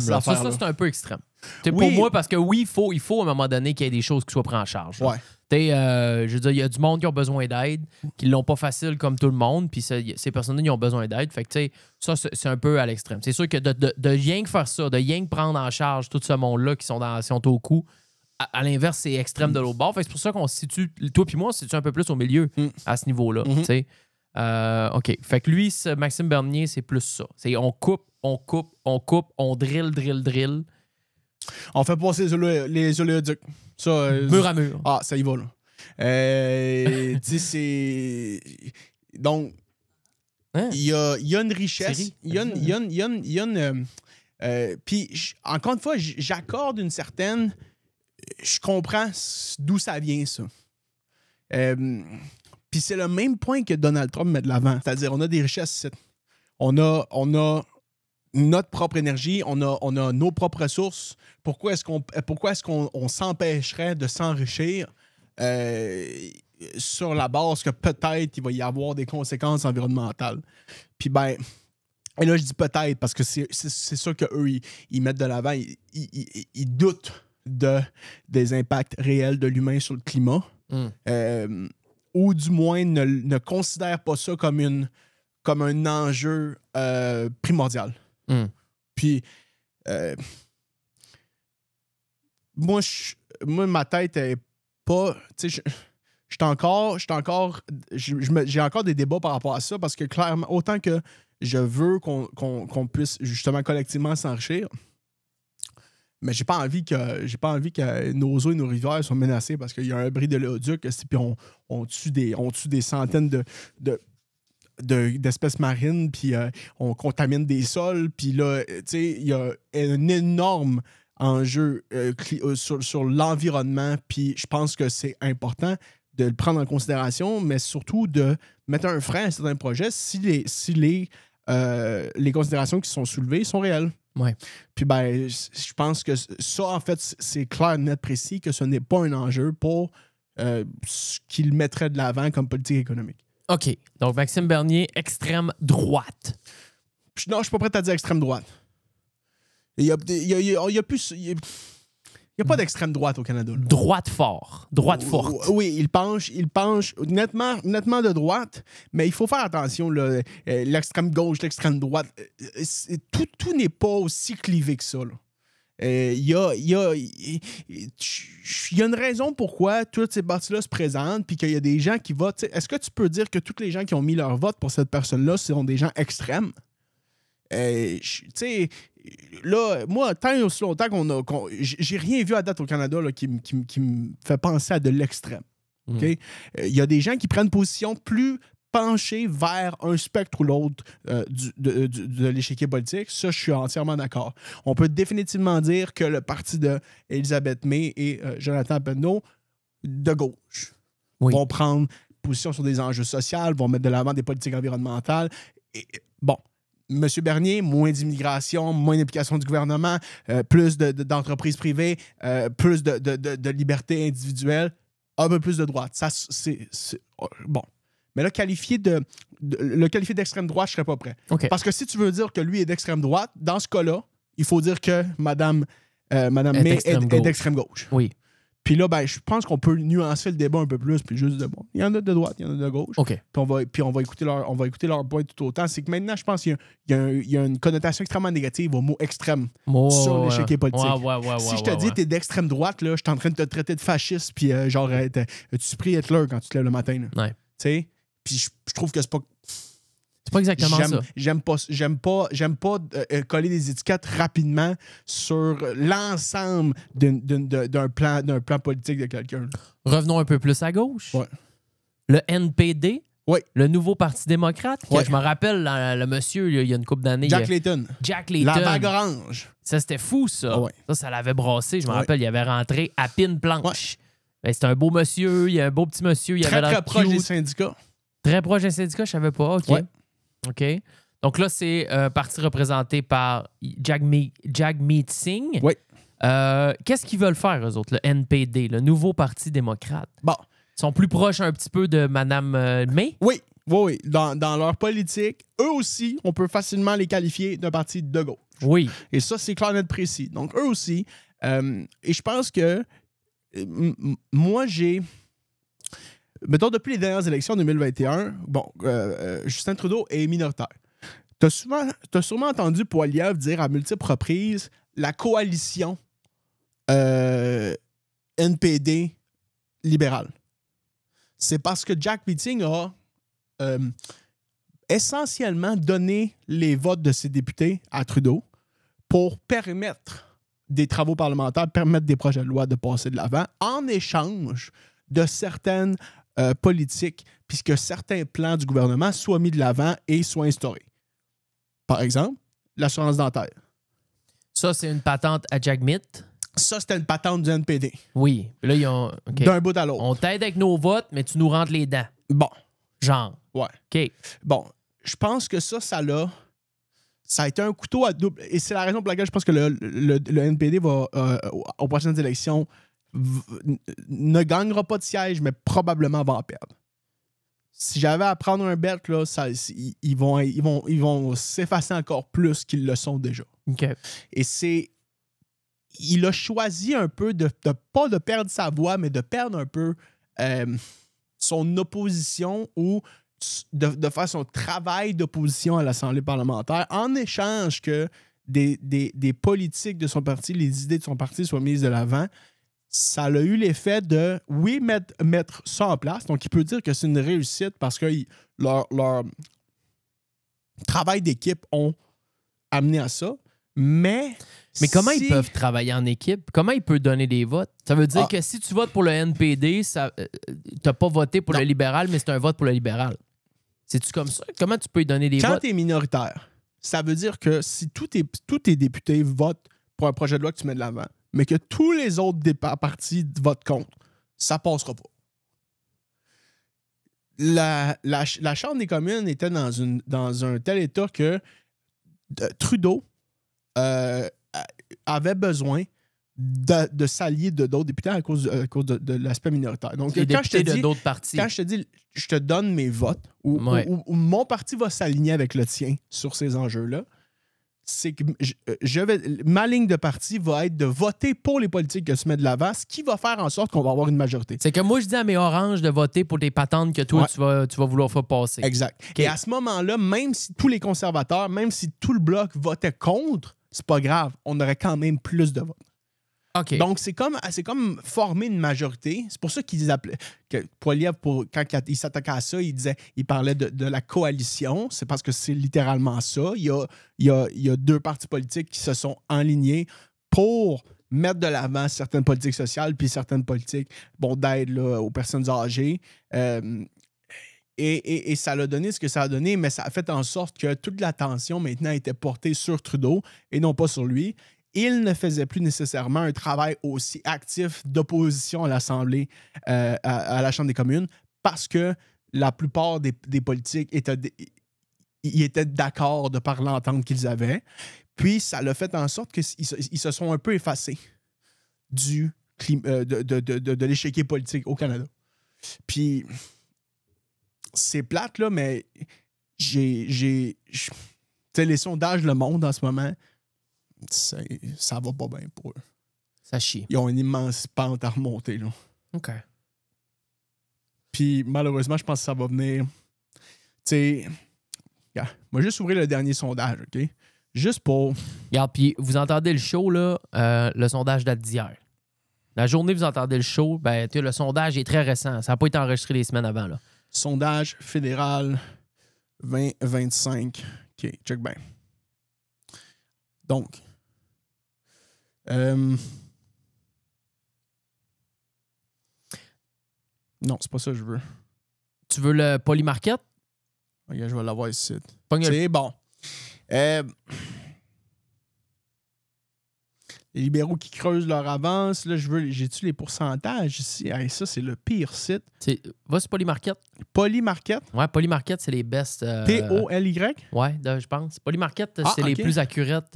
ces affaires-là. Ça, c'est un peu extrême. Pour moi, parce que oui, il faut à un moment donné qu'il y ait des choses qui soient prises en charge. Ouais. Je veux dire, il y a du monde qui ont besoin d'aide, qui l'ont pas facile comme tout le monde, puis ces personnes-là, ils ont besoin d'aide. Fait que, tu sais, ça, c'est un peu à l'extrême. C'est sûr que de rien que faire ça, de rien que prendre en charge tout ce monde-là qui sont au cou, à l'inverse, c'est extrême de l'autre bord. Fait que c'est pour ça qu'on se situe, toi puis moi, on se situe un peu plus au milieu à ce niveau-là. Tu sais. OK. Fait que lui, Maxime Bernier, c'est plus ça. C'est on coupe, on drill. On fait passer les oléoducs. Ça, mur à mur. Ah, ça y va, là. Tu sais, c'est... Donc, il y a une richesse. Il y a une... Puis, encore une fois, j'accorde une certaine... Je comprends d'où ça vient, ça. Puis c'est le même point que Donald Trump met de l'avant. C'est-à-dire, on a des richesses. On a notre propre énergie, on a nos propres ressources. Pourquoi est-ce qu'on s'empêcherait de s'enrichir sur la base que peut-être il va y avoir des conséquences environnementales? Puis et là je dis peut-être parce que c'est sûr qu'eux, ils mettent de l'avant, ils doutent des impacts réels de l'humain sur le climat. Ou du moins ne considère pas ça comme un enjeu primordial. Puis, moi, ma tête est pas... J'ai encore des débats par rapport à ça parce que clairement, autant que je veux qu'on puisse justement collectivement s'enrichir, mais j'ai pas envie que nos eaux et nos rivières soient menacées parce qu'il y a un bris de l'éoduc, puis on tue des centaines d'espèces marines, puis on contamine des sols, puis là, tu sais, il y a un énorme enjeu sur l'environnement, puis je pense que c'est important de le prendre en considération, mais surtout de mettre un frein à certains projets si les considérations qui sont soulevées sont réelles. Ouais. Puis ben, je pense que ça, en fait, c'est clair, net, précis, que ce n'est pas un enjeu pour ce qu'il mettrait de l'avant comme politique économique. OK. Donc, Maxime Bernier, extrême droite. Non, je suis pas prêt à dire extrême droite. Il y a plus... Il n'y a pas d'extrême droite au Canada. Là. Droite fort. Droite forte. Oui, il penche nettement de droite, mais il faut faire attention. Là, l'extrême gauche, l'extrême droite, tout n'est pas aussi clivé que ça. Il y a une raison pourquoi toutes ces partis-là se présentent puis qu'il y a des gens qui votent. Est-ce que tu peux dire que tous les gens qui ont mis leur vote pour cette personne-là sont des gens extrêmes? Tu sais... Là, moi, tant et aussi longtemps j'ai rien vu à date au Canada là, qui me fait penser à de l'extrême. Okay? Y a des gens qui prennent position plus penchée vers un spectre ou l'autre de l'échiquier politique. Ça, je suis entièrement d'accord. On peut définitivement dire que le parti d'Elisabeth May et Jonathan Penneau, de gauche, vont prendre position sur des enjeux sociaux, vont mettre de l'avant des politiques environnementales. Et, bon. M. Bernier, moins d'immigration, moins d'implication du gouvernement, plus d'entreprises privées, plus de liberté individuelle, un peu plus de droite. Ça, c'est bon. Mais là, le qualifier d'extrême droite, je ne serais pas prêt. Okay. Parce que si tu veux dire que lui est d'extrême droite, dans ce cas-là, il faut dire que Mme May est d'extrême gauche. Oui. Puis là, ben, je pense qu'on peut nuancer le débat un peu plus, puis juste de bon. Il y en a de droite, il y en a de gauche. OK. Puis on va écouter leur point tout autant. C'est que maintenant, je pense qu'il y a une connotation extrêmement négative au mot extrême sur l'échiquier politique. Si je te dis que t'es d'extrême droite, là, je suis en train de te traiter de fasciste, puis genre, tu pries Hitler quand tu te lèves le matin. Ouais. Tu sais? Puis je trouve que c'est pas exactement ça. J'aime pas coller des étiquettes rapidement sur l'ensemble d'un plan politique de quelqu'un. Revenons un peu plus à gauche. Ouais. Le NPD, le nouveau Parti démocrate. Je me rappelle, le monsieur, il y a une couple d'années. Jack Layton. La vague orange. Ça, c'était fou, ça. Ouais. Ça l'avait brassé. Je me rappelle, il avait rentré à pine planche. Ben, c'était un beau monsieur, il y a un beau petit monsieur. Il avait très proche des syndicats. Très proche des syndicats, je savais pas. OK. Ouais. OK. Donc là, c'est un parti représenté par Jagmeet Singh. Oui. Qu'est-ce qu'ils veulent faire, eux autres, le NPD, le nouveau Parti démocrate? Bon. Ils sont plus proches un petit peu de Mme May? Oui. Dans leur politique, eux aussi, on peut facilement les qualifier d'un parti de gauche. Oui. Et ça, c'est clair, net, précis. Donc, eux aussi. Et je pense que moi, mettons, depuis les dernières élections de 2021, Justin Trudeau est minoritaire. T'as sûrement entendu Poilievre dire à multiples reprises la coalition NPD libérale. C'est parce que Jack Meeting a essentiellement donné les votes de ses députés à Trudeau pour permettre des travaux parlementaires, permettre des projets de loi de passer de l'avant en échange de certaines politiques, puisque certains plans du gouvernement soient mis de l'avant et soient instaurés. Par exemple, l'assurance dentaire. Ça, c'est une patente à Jagmeet. Ça, c'était une patente du NPD. Oui. Là, ils ont... Okay. D'un bout à l'autre. On t'aide avec nos votes, mais tu nous rentres les dents. Bon. Genre. Ouais. OK. Bon, je pense que ça a été un couteau à double... Et c'est la raison pour laquelle je pense que le NPD va, aux prochaines élections, ne gagnera pas de siège, mais probablement va en perdre. Si j'avais à prendre un bet, là, ils vont s'effacer encore plus qu'ils le sont déjà. OK. Et c'est... il a choisi un peu de pas de perdre sa voix, mais de perdre un peu son opposition ou de faire son travail d'opposition à l'Assemblée parlementaire en échange que des politiques de son parti, les idées de son parti soient mises de l'avant. Ça a eu l'effet de, oui, mettre ça en place. Donc, il peut dire que c'est une réussite parce que leur travail d'équipe ont amené à ça. Mais comment ils peuvent travailler en équipe? Comment ils peuvent donner des votes? Ça veut dire que si tu votes pour le NPD, tu n'as pas voté pour le libéral, mais c'est un vote pour le libéral. C'est-tu comme ça? Comment tu peux y donner des votes? Quand tu es minoritaire, ça veut dire que si tous tes députés votent pour un projet de loi que tu mets de l'avant, mais que tous les autres partis votent contre, ça passera pas. La Chambre des communes était dans un tel état que Trudeau avait besoin de s'allier de d'autres députés à cause de l'aspect minoritaire. Donc, quand je te dis, je te donne mes votes, ou mon parti va s'aligner avec le tien sur ces enjeux-là, c'est que ma ligne de parti va être de voter pour les politiques que tu mets de l'avant, ce qui va faire en sorte qu'on va avoir une majorité. C'est que moi, je dis à mes oranges de voter pour des patentes que toi, tu vas vouloir faire passer. Exact. Okay. Et à ce moment-là, même si tous les conservateurs, même si tout le bloc votait contre, c'est pas grave, on aurait quand même plus de votes. Okay. Donc, c'est comme former une majorité. C'est pour ça qu'ils appelaient... Poilievre, quand il s'attaquait à ça, il parlait de la coalition. C'est parce que c'est littéralement ça. Il y a deux partis politiques qui se sont enlignés pour mettre de l'avant certaines politiques sociales puis certaines politiques d'aide aux personnes âgées. Et ça a donné ce que ça a donné, mais ça a fait en sorte que toute l'attention maintenant était portée sur Trudeau et non pas sur lui. Il ne faisait plus nécessairement un travail aussi actif d'opposition à l'Assemblée, à la Chambre des communes, parce que la plupart des politiques étaient d'accord de par l'entente qu'ils avaient. Puis, ça l'a fait en sorte qu'ils se sont un peu effacés de l'échiquier politique au Canada. Puis, c'est plate, là, mais les sondages Le Monde en ce moment, ça va pas bien pour eux. Ça chie. Ils ont une immense pente à remonter, là. OK. Puis, malheureusement, je pense que ça va venir... Tu sais... Moi, juste ouvrir le dernier sondage, OK? Juste pour... Regarde, puis vous entendez le show, là, le sondage date d'hier. La journée, vous entendez le show, le sondage est très récent. Ça n'a pas été enregistré les semaines avant, là. Sondage fédéral 2025. OK, check bien. Donc... Non, c'est pas ça que je veux. Tu veux le Polymarket? Ok, je vais l'avoir ici. C'est bon. Les libéraux qui creusent leur avance. Là, j'ai-tu les pourcentages ici? Hey, ça, c'est le pire site. Va sur Polymarket. Polymarket? Ouais, Polymarket, c'est les best. P-O-L-Y? Ouais, je pense. Polymarket, c'est les plus accurate,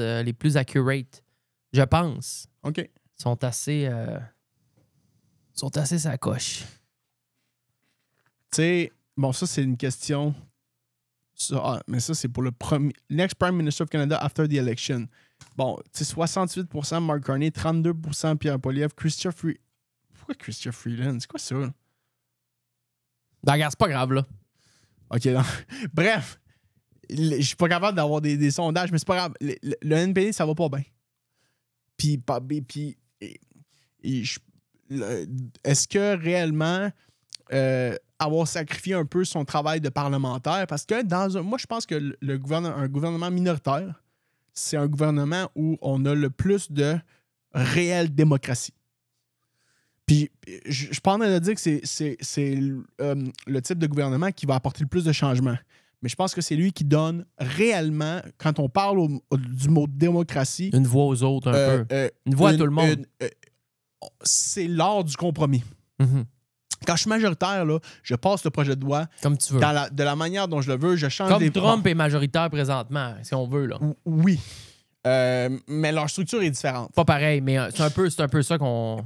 je pense. OK. Ils sont assez sa coche. Tu sais, bon, ça, c'est une question. Mais ça, c'est pour le next Prime Minister of Canada after the election. Bon, tu sais, 68% Mark Carney, 32% Pierre Poilievre, Chrystia Freeland. Pourquoi Chrystia Freeland? C'est quoi ça? Regarde, c'est pas grave, là. OK, non. Bref, je suis pas capable d'avoir des sondages, mais c'est pas grave. Le NPD, ça va pas bien. Puis est-ce que réellement avoir sacrifié un peu son travail de parlementaire? Parce que moi, je pense que un gouvernement minoritaire, c'est un gouvernement où on a le plus de réelle démocratie. Puis, je suis pas en train de dire que c'est le type de gouvernement qui va apporter le plus de changements. Mais je pense que c'est lui qui donne réellement, quand on parle du mot démocratie... Une voix aux autres, un peu. Une voix à tout le monde. C'est l'art du compromis. Mm-hmm. Quand je suis majoritaire, là, je passe le projet de loi comme tu veux. De la manière dont je le veux. Je change comme Trump est majoritaire présentement, si on veut. Là. Oui. Mais leur structure est différente. Pas pareil, mais c'est un peu ça qu'on...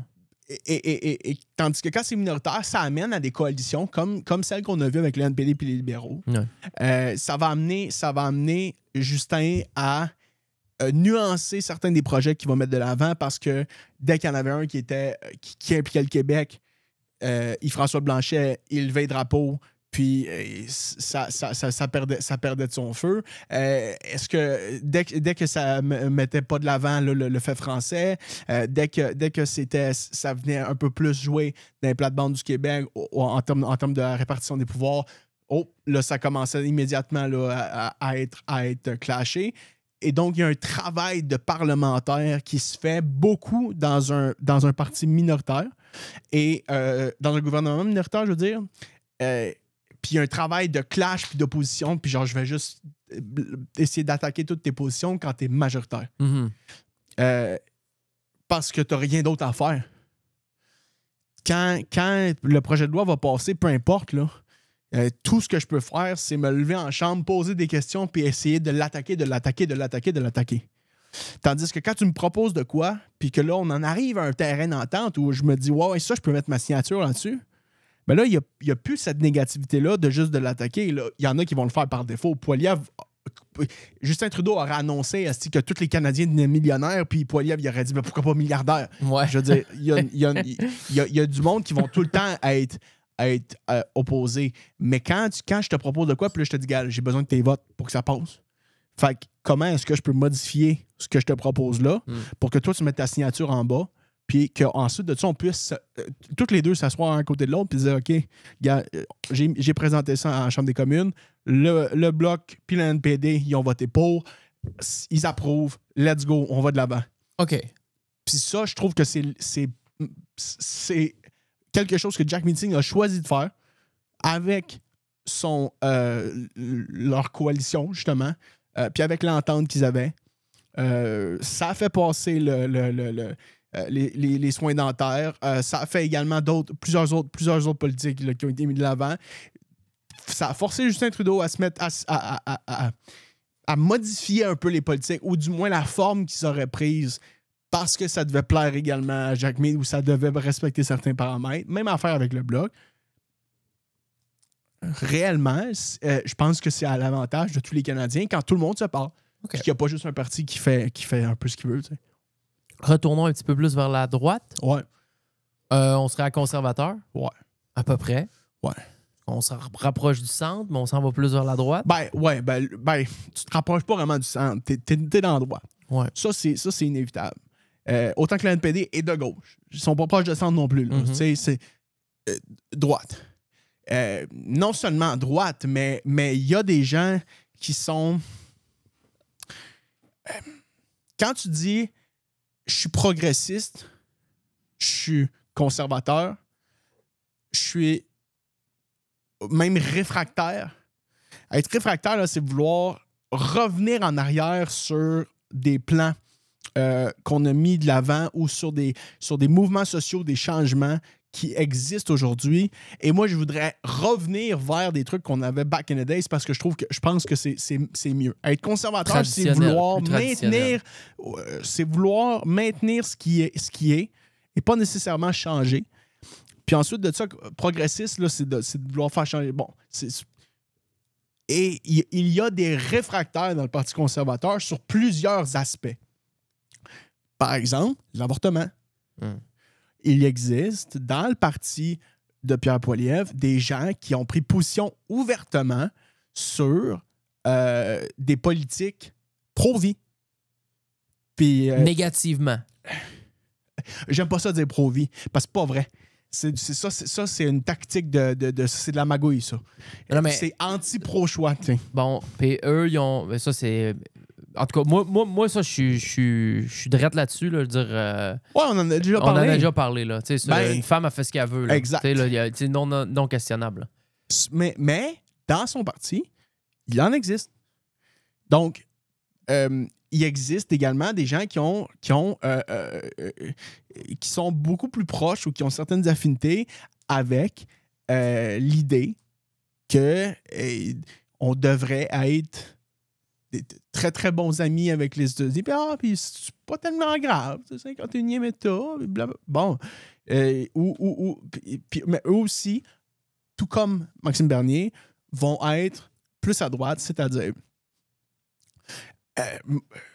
Et tandis que quand c'est minoritaire, ça amène à des coalitions comme celle qu'on a vue avec le NPD et les libéraux. Ouais. Ça va amener Justin à nuancer certains des projets qu'il va mettre de l'avant parce que dès qu'il y en avait un qui impliquait le Québec, Yves-François Blanchet, il levait le drapeau, puis ça perdait de son feu. Est-ce que dès que ça ne mettait pas de l'avant le fait français, dès que ça venait un peu plus jouer dans les plates-bandes du Québec en termes de la répartition des pouvoirs, là, ça commençait immédiatement là, à être clashé. Et donc, il y a un travail de parlementaire qui se fait beaucoup dans un parti minoritaire et dans un gouvernement minoritaire, je veux dire. Puis il y a un travail de clash puis d'opposition, puis genre, je vais juste essayer d'attaquer toutes tes positions quand tu es majoritaire. Parce que tu n'as rien d'autre à faire. Quand le projet de loi va passer, peu importe, là, tout ce que je peux faire, c'est me lever en chambre, poser des questions, puis essayer de l'attaquer. Tandis que quand tu me proposes de quoi, puis que là, on en arrive à un terrain d'entente où je me dis, ouais, ça, je peux mettre ma signature là-dessus, ben là, il n'y a plus cette négativité-là de juste de l'attaquer. Il y en a qui vont le faire par défaut. Justin Trudeau aurait annoncé que tous les Canadiens devenaient millionnaires, puis Poilievre, il aurait dit, mais pourquoi pas milliardaires? Ouais. Je veux dire, il y a du monde qui vont tout le temps être opposés. Mais quand je te propose de quoi, puis là, je te dis, gars, j'ai besoin de tes votes pour que ça passe. Fait que comment est-ce que je peux modifier ce que je te propose là pour que toi, tu mettes ta signature en bas, puis qu'ensuite de ça, on puisse toutes les deux s'asseoir un côté de l'autre, puis dire, OK, gars, j'ai présenté ça à la Chambre des communes, le Bloc puis le NPD, ils ont voté pour, ils approuvent, let's go, on va de l'avant. OK. Puis ça, je trouve que c'est quelque chose que Jack Meeting a choisi de faire avec leur coalition, justement, puis avec l'entente qu'ils avaient. Ça a fait passer les soins dentaires. Ça a fait également plusieurs autres politiques là, qui ont été mis de l'avant. Ça a forcé Justin Trudeau à se mettre à modifier un peu les politiques, ou du moins la forme qu'ils auraient prise, parce que ça devait plaire également à Jack Mead, ou ça devait respecter certains paramètres. Même affaire avec le Bloc. Réellement, je pense que c'est à l'avantage de tous les Canadiens quand tout le monde se parle. Okay. Puis qu'il n'y a pas juste un parti qui fait un peu ce qu'il veut. Tu sais. Retournons un petit peu plus vers la droite. Ouais. On serait à conservateur. Ouais. À peu près. Ouais. On se rapproche du centre, mais on s'en va plus vers la droite. Ben, tu te rapproches pas vraiment du centre. T'es dans la droite. Ouais. Ça, c'est inévitable. Autant que le NPD est de gauche. Ils sont pas proches de centre non plus. C'est droite. Non seulement droite, mais il y a des gens qui sont... quand tu dis « je suis progressiste, je suis conservateur, je suis même réfractaire », être réfractaire, là, c'est vouloir revenir en arrière sur des plans qu'on a mis de l'avant ou sur des mouvements sociaux, des changements qui existent aujourd'hui. Et moi, je voudrais revenir vers des trucs qu'on avait back in the days parce que je pense que c'est mieux. Être conservateur, c'est vouloir maintenir ce qui est et pas nécessairement changer. Puis ensuite de ça, progressiste, là, c'est de vouloir faire changer. Bon, et il y a des réfractaires dans le Parti conservateur sur plusieurs aspects. Par exemple, l'avortement. Il existe dans le parti de Pierre Poilievre des gens qui ont pris position ouvertement sur des politiques pro-vie. Puis, négativement. J'aime pas ça dire pro-vie, parce que c'est pas vrai. C'est une tactique c'est de la magouille, ça. C'est anti-pro-choix. T'sais. Bon, puis eux, ils ont... Ça, c'est... En tout cas, moi ça, je suis drette là-dessus. Là, dire, ouais, on en a déjà parlé. On en a déjà parlé. Là. Une femme a fait ce qu'elle veut. Là. Exact. C'est non questionnable. Mais dans son parti, il en existe. Donc, il existe également des gens qui sont beaucoup plus proches ou qui ont certaines affinités avec l'idée qu'on devrait être des très, très bons amis avec les États-Unis. Puis c'est pas tellement grave. C'est le 51e État. Blablabla. Bon. Mais eux aussi, tout comme Maxime Bernier, vont être plus à droite, c'est-à-dire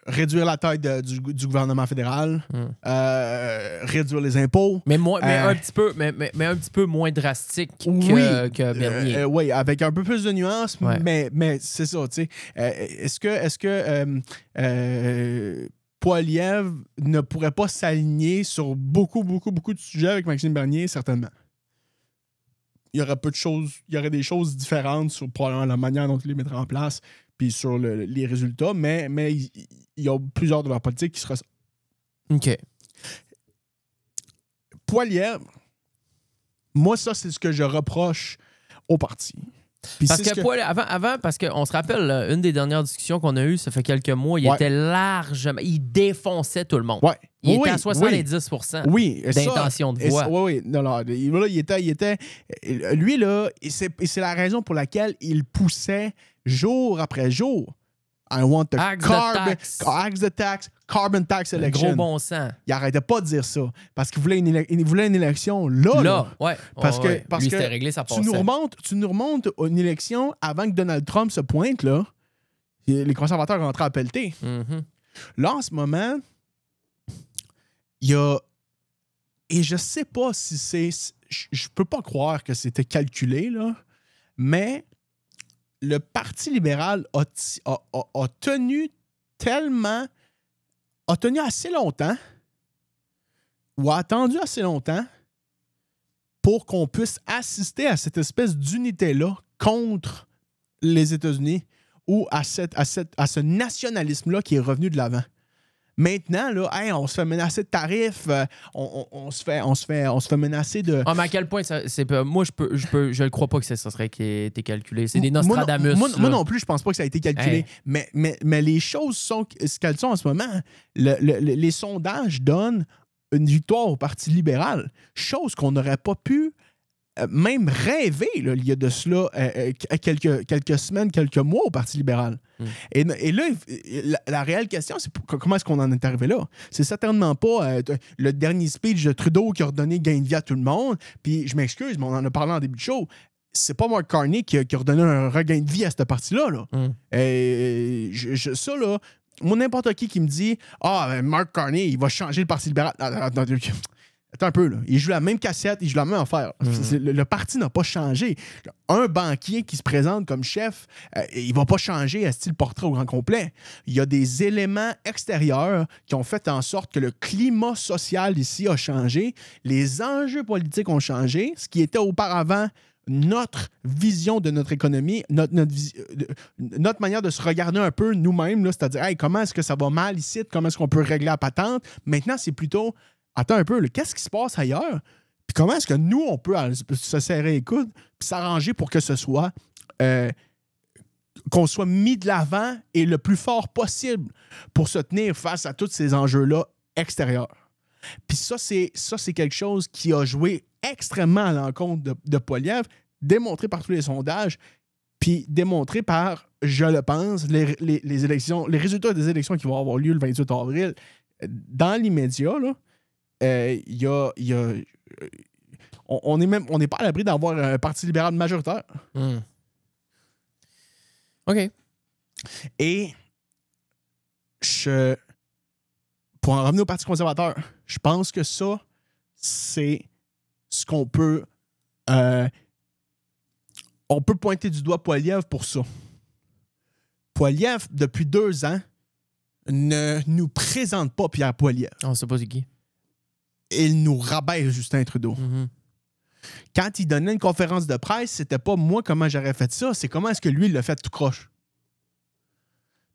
réduire la taille du gouvernement fédéral, réduire les impôts. Mais un petit peu moins drastique que Bernier. Oui, avec un peu plus de nuances, Ouais. mais c'est ça, tu sais. Est-ce que Poilievre ne pourrait pas s'aligner sur beaucoup de sujets avec Maxime Bernier? Certainement. Il y aurait des choses différentes sur probablement la manière dont il les mettrait en place puis sur les résultats, mais il y a plusieurs de leurs politiques qui se ressemblent. OK. Poilievre, moi, ça, c'est ce que je reproche au parti. Puis Parce que avant, parce qu'on se rappelle, là, une des dernières discussions qu'on a eues, ça fait quelques mois, il était largement... Il défonçait tout le monde. Ouais. Il était à 70% d'intention de voix. Oui. Non, il était... Lui, là, c'est la raison pour laquelle il poussait jour après jour. I want the axe the tax, carbon tax election. Gros bon sens. Il arrêtait pas de dire ça. Parce qu'il voulait une élection là. Ouais. Parce que c'était réglé, ça passait. Tu nous remontes une élection avant que Donald Trump se pointe, là. Les conservateurs rentraient à pelleter. Mm-hmm. Là, en ce moment, il y a... Et je sais pas si c'est... Je peux pas croire que c'était calculé, là. Mais le Parti libéral a tenu assez longtemps ou a attendu assez longtemps pour qu'on puisse assister à cette espèce d'unité-là contre les États-Unis ou à ce nationalisme-là qui est revenu de l'avant. Maintenant, là, on se fait menacer de tarifs, on se fait menacer de... Ah, mais à quel point moi, je ne crois pas que ça serait qui ait été calculé. C'est des Nostradamus. Moi non plus, je pense pas que ça a été calculé. Hey. Mais les choses sont ce qu'elles sont en ce moment. Les sondages donnent une victoire au Parti libéral, chose qu'on n'aurait pas pu même rêver là, il y a de cela quelques semaines, quelques mois au Parti libéral. Et là, la réelle question, c'est comment est-ce qu'on en est arrivé là? C'est certainement pas le dernier speech de Trudeau qui a redonné gain de vie à tout le monde. Puis je m'excuse, mais on en a parlé en début de show. C'est pas Mark Carney qui a redonné un regain de vie à cette partie-là. Là. Et ça, là, moi, n'importe qui me dit « Ah, Mark Carney, il va changer le Parti libéral. » Attends un peu, là. Il joue la même cassette, il joue la même affaire. Le parti n'a pas changé. Un banquier qui se présente comme chef, il va pas changer à style portrait au grand complet. Il y a des éléments extérieurs qui ont fait en sorte que le climat social ici a changé. Les enjeux politiques ont changé. Ce qui était auparavant notre vision de notre économie, notre manière de se regarder un peu nous-mêmes, là, c'est-à-dire hey, comment est-ce que ça va mal ici, comment est-ce qu'on peut régler la patente. Maintenant, c'est plutôt attends un peu, là, qu'est-ce qui se passe ailleurs? Puis comment est-ce que nous, on peut se serrer les coudes puis s'arranger pour que ce soit qu'on soit mis de l'avant et le plus fort possible pour se tenir face à tous ces enjeux-là extérieurs. Puis ça, c'est quelque chose qui a joué extrêmement à l'encontre de Poilievre, démontré par tous les sondages, puis démontré par, je le pense, les élections, les résultats des élections qui vont avoir lieu le 28 avril. Dans l'immédiat, là, on n'est pas à l'abri d'avoir un Parti libéral majoritaire. OK. Et pour en revenir au Parti conservateur, je pense que ça, c'est ce qu'on peut... on peut pointer du doigt Poilievre pour ça. Poilievre, depuis 2 ans, ne nous présente pas Pierre Poilievre. On ne sait pas c'est qui. Il nous rabaisse Justin Trudeau. Quand il donnait une conférence de presse, c'était pas moi comment j'aurais fait ça, c'est comment est-ce que lui, il l'a fait tout croche.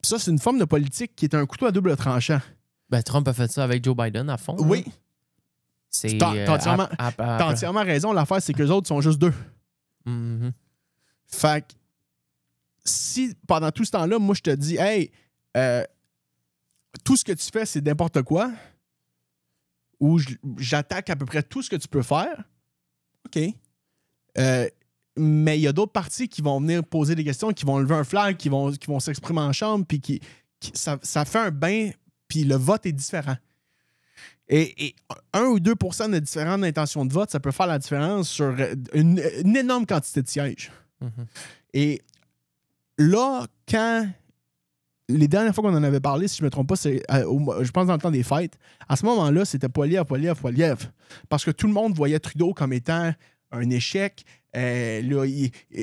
Puis ça, c'est une forme de politique qui est un couteau à double tranchant. Ben, Trump a fait ça avec Joe Biden à fond. Oui. T'as entièrement raison. L'affaire, c'est qu'eux autres sont juste 2. Fait que si pendant tout ce temps-là, moi, je te dis, hey, tout ce que tu fais, c'est n'importe quoi, ou j'attaque à peu près tout ce que tu peux faire, OK. Mais il y a d'autres partis qui vont venir poser des questions, qui vont lever un flag, qui vont s'exprimer en chambre, puis ça fait un bain, puis le vote est différent. Et 1 ou 2 % de différence d'intention de vote, ça peut faire la différence sur une énorme quantité de sièges. Et là, quand les dernières fois qu'on en avait parlé, si je ne me trompe pas, c'est je pense dans le temps des fêtes. À ce moment-là, c'était Poilievre. Parce que tout le monde voyait Trudeau comme étant un échec. Là,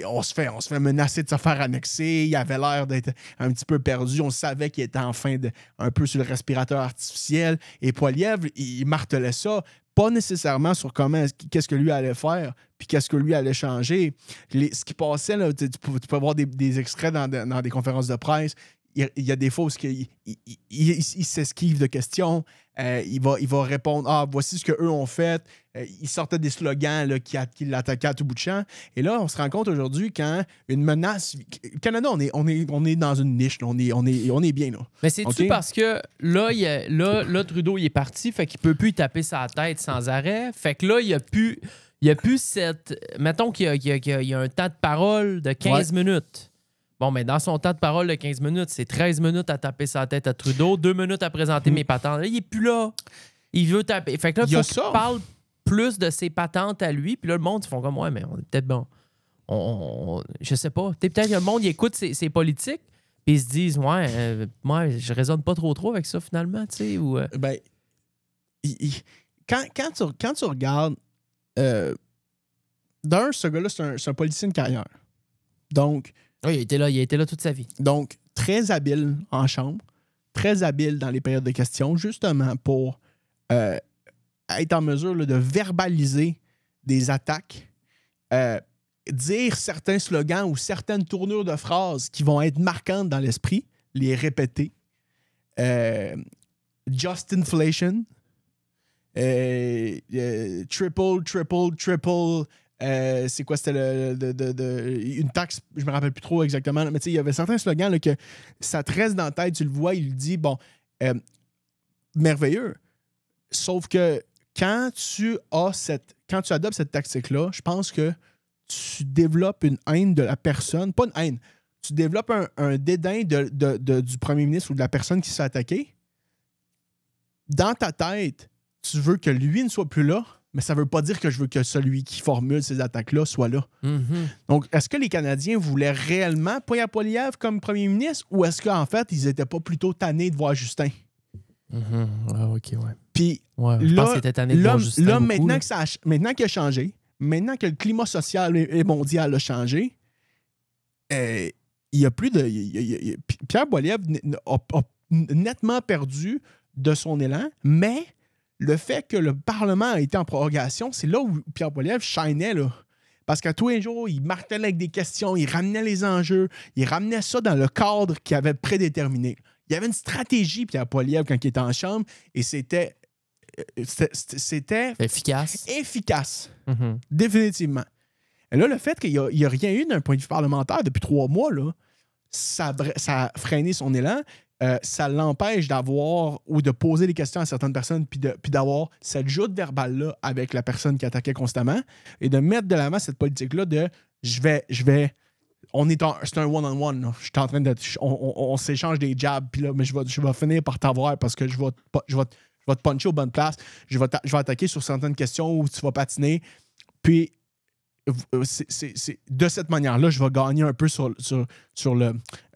on se fait menacer de se faire annexer. Il avait l'air d'être un petit peu perdu. On savait qu'il était enfin un peu sur le respirateur artificiel. Et Poilievre, il martelait ça, pas nécessairement sur qu'est-ce que lui allait faire, puis qu'est-ce que lui allait changer. Ce qui passait, là, tu peux voir des extraits dans des conférences de presse. Il y a des fois où il s'esquive de questions. Il va répondre « voici ce qu'eux ont fait ». Il sortait des slogans là, qui l'attaquaient à tout bout de champ. Et là, on se rend compte aujourd'hui quand une menace... Canada, on est dans une niche. Là. On est bien. Là. Mais c'est-tu parce que là, Trudeau, il est parti, fait qu'il peut plus y taper sa tête sans arrêt. Fait que là, il y a plus cette... Mettons qu'il y a un temps de parole de 15 minutes. Bon, mais dans son temps de parole de 15 minutes, c'est 13 minutes à taper sa tête à Trudeau, 2 minutes à présenter mes patentes. Là, il n'est plus là. Il veut taper. Fait que là, il faut qu'il parle plus de ses patentes à lui. Puis là, le monde, ils font comme, ouais, mais on est peut-être bon. Je sais pas. Peut-être que le monde, il écoute ses politiques, puis ils se disent, ouais, moi, je raisonne pas trop avec ça, finalement, tu sais. Ou, Ben, quand tu regardes, ce gars-là, c'est un politicien de carrière. Donc, oui, il a été là toute sa vie. Donc, très habile en chambre, très habile dans les périodes de questions, justement pour être en mesure là, de verbaliser des attaques, dire certains slogans ou certaines tournures de phrases qui vont être marquantes dans l'esprit, les répéter. Just inflation, triple. C'est quoi? C'était une taxe, je me rappelle plus trop exactement, mais tu sais, il y avait certains slogans là, que ça te reste dans la tête, tu le vois, il dit, bon, merveilleux. Sauf que quand tu adoptes cette tactique-là, je pense que tu développes une haine de la personne, pas une haine, tu développes un dédain du premier ministre ou de la personne qui se fait attaquer. Dans ta tête, tu veux que lui ne soit plus là, mais ça ne veut pas dire que je veux que celui qui formule ces attaques-là soit là. Mm-hmm. Donc, est-ce que les Canadiens voulaient réellement Poilievre comme premier ministre ou est-ce qu'en fait, ils n'étaient pas plutôt tannés de voir Justin? Mm-hmm. Ah, OK, ouais. Puis ouais, je pense qu'ils étaient tannés de voir Justin là, beaucoup, maintenant qu'il a changé, maintenant que le climat social et mondial a changé, il n'y a plus de... Pierre Poilievre a nettement perdu de son élan, mais... Le fait que le Parlement a été en prorogation, c'est là où Pierre Poilievre shinait, là. Parce qu'à tous les jours, il martelait avec des questions, il ramenait les enjeux, il ramenait ça dans le cadre qu'il avait prédéterminé. Il y avait une stratégie, Pierre Poilievre, quand il était en chambre, et c'était efficace. Mm-hmm. Définitivement. Et là, le fait qu'il n'y a rien eu d'un point de vue parlementaire depuis 3 mois, là, ça a freiné son élan. Ça l'empêche d'avoir ou de poser des questions à certaines personnes puis d'avoir cette joute verbale-là avec la personne qui attaquait constamment et de mettre de l'avant cette politique-là de c'est un one-on-one. Là. Je suis en train de... On s'échange des jabs, puis là, mais je vais finir par t'avoir parce que je vais te puncher aux bonnes places. Je vais attaquer sur certaines questions où tu vas patiner. Puis, c'est de cette manière-là, je vais gagner un peu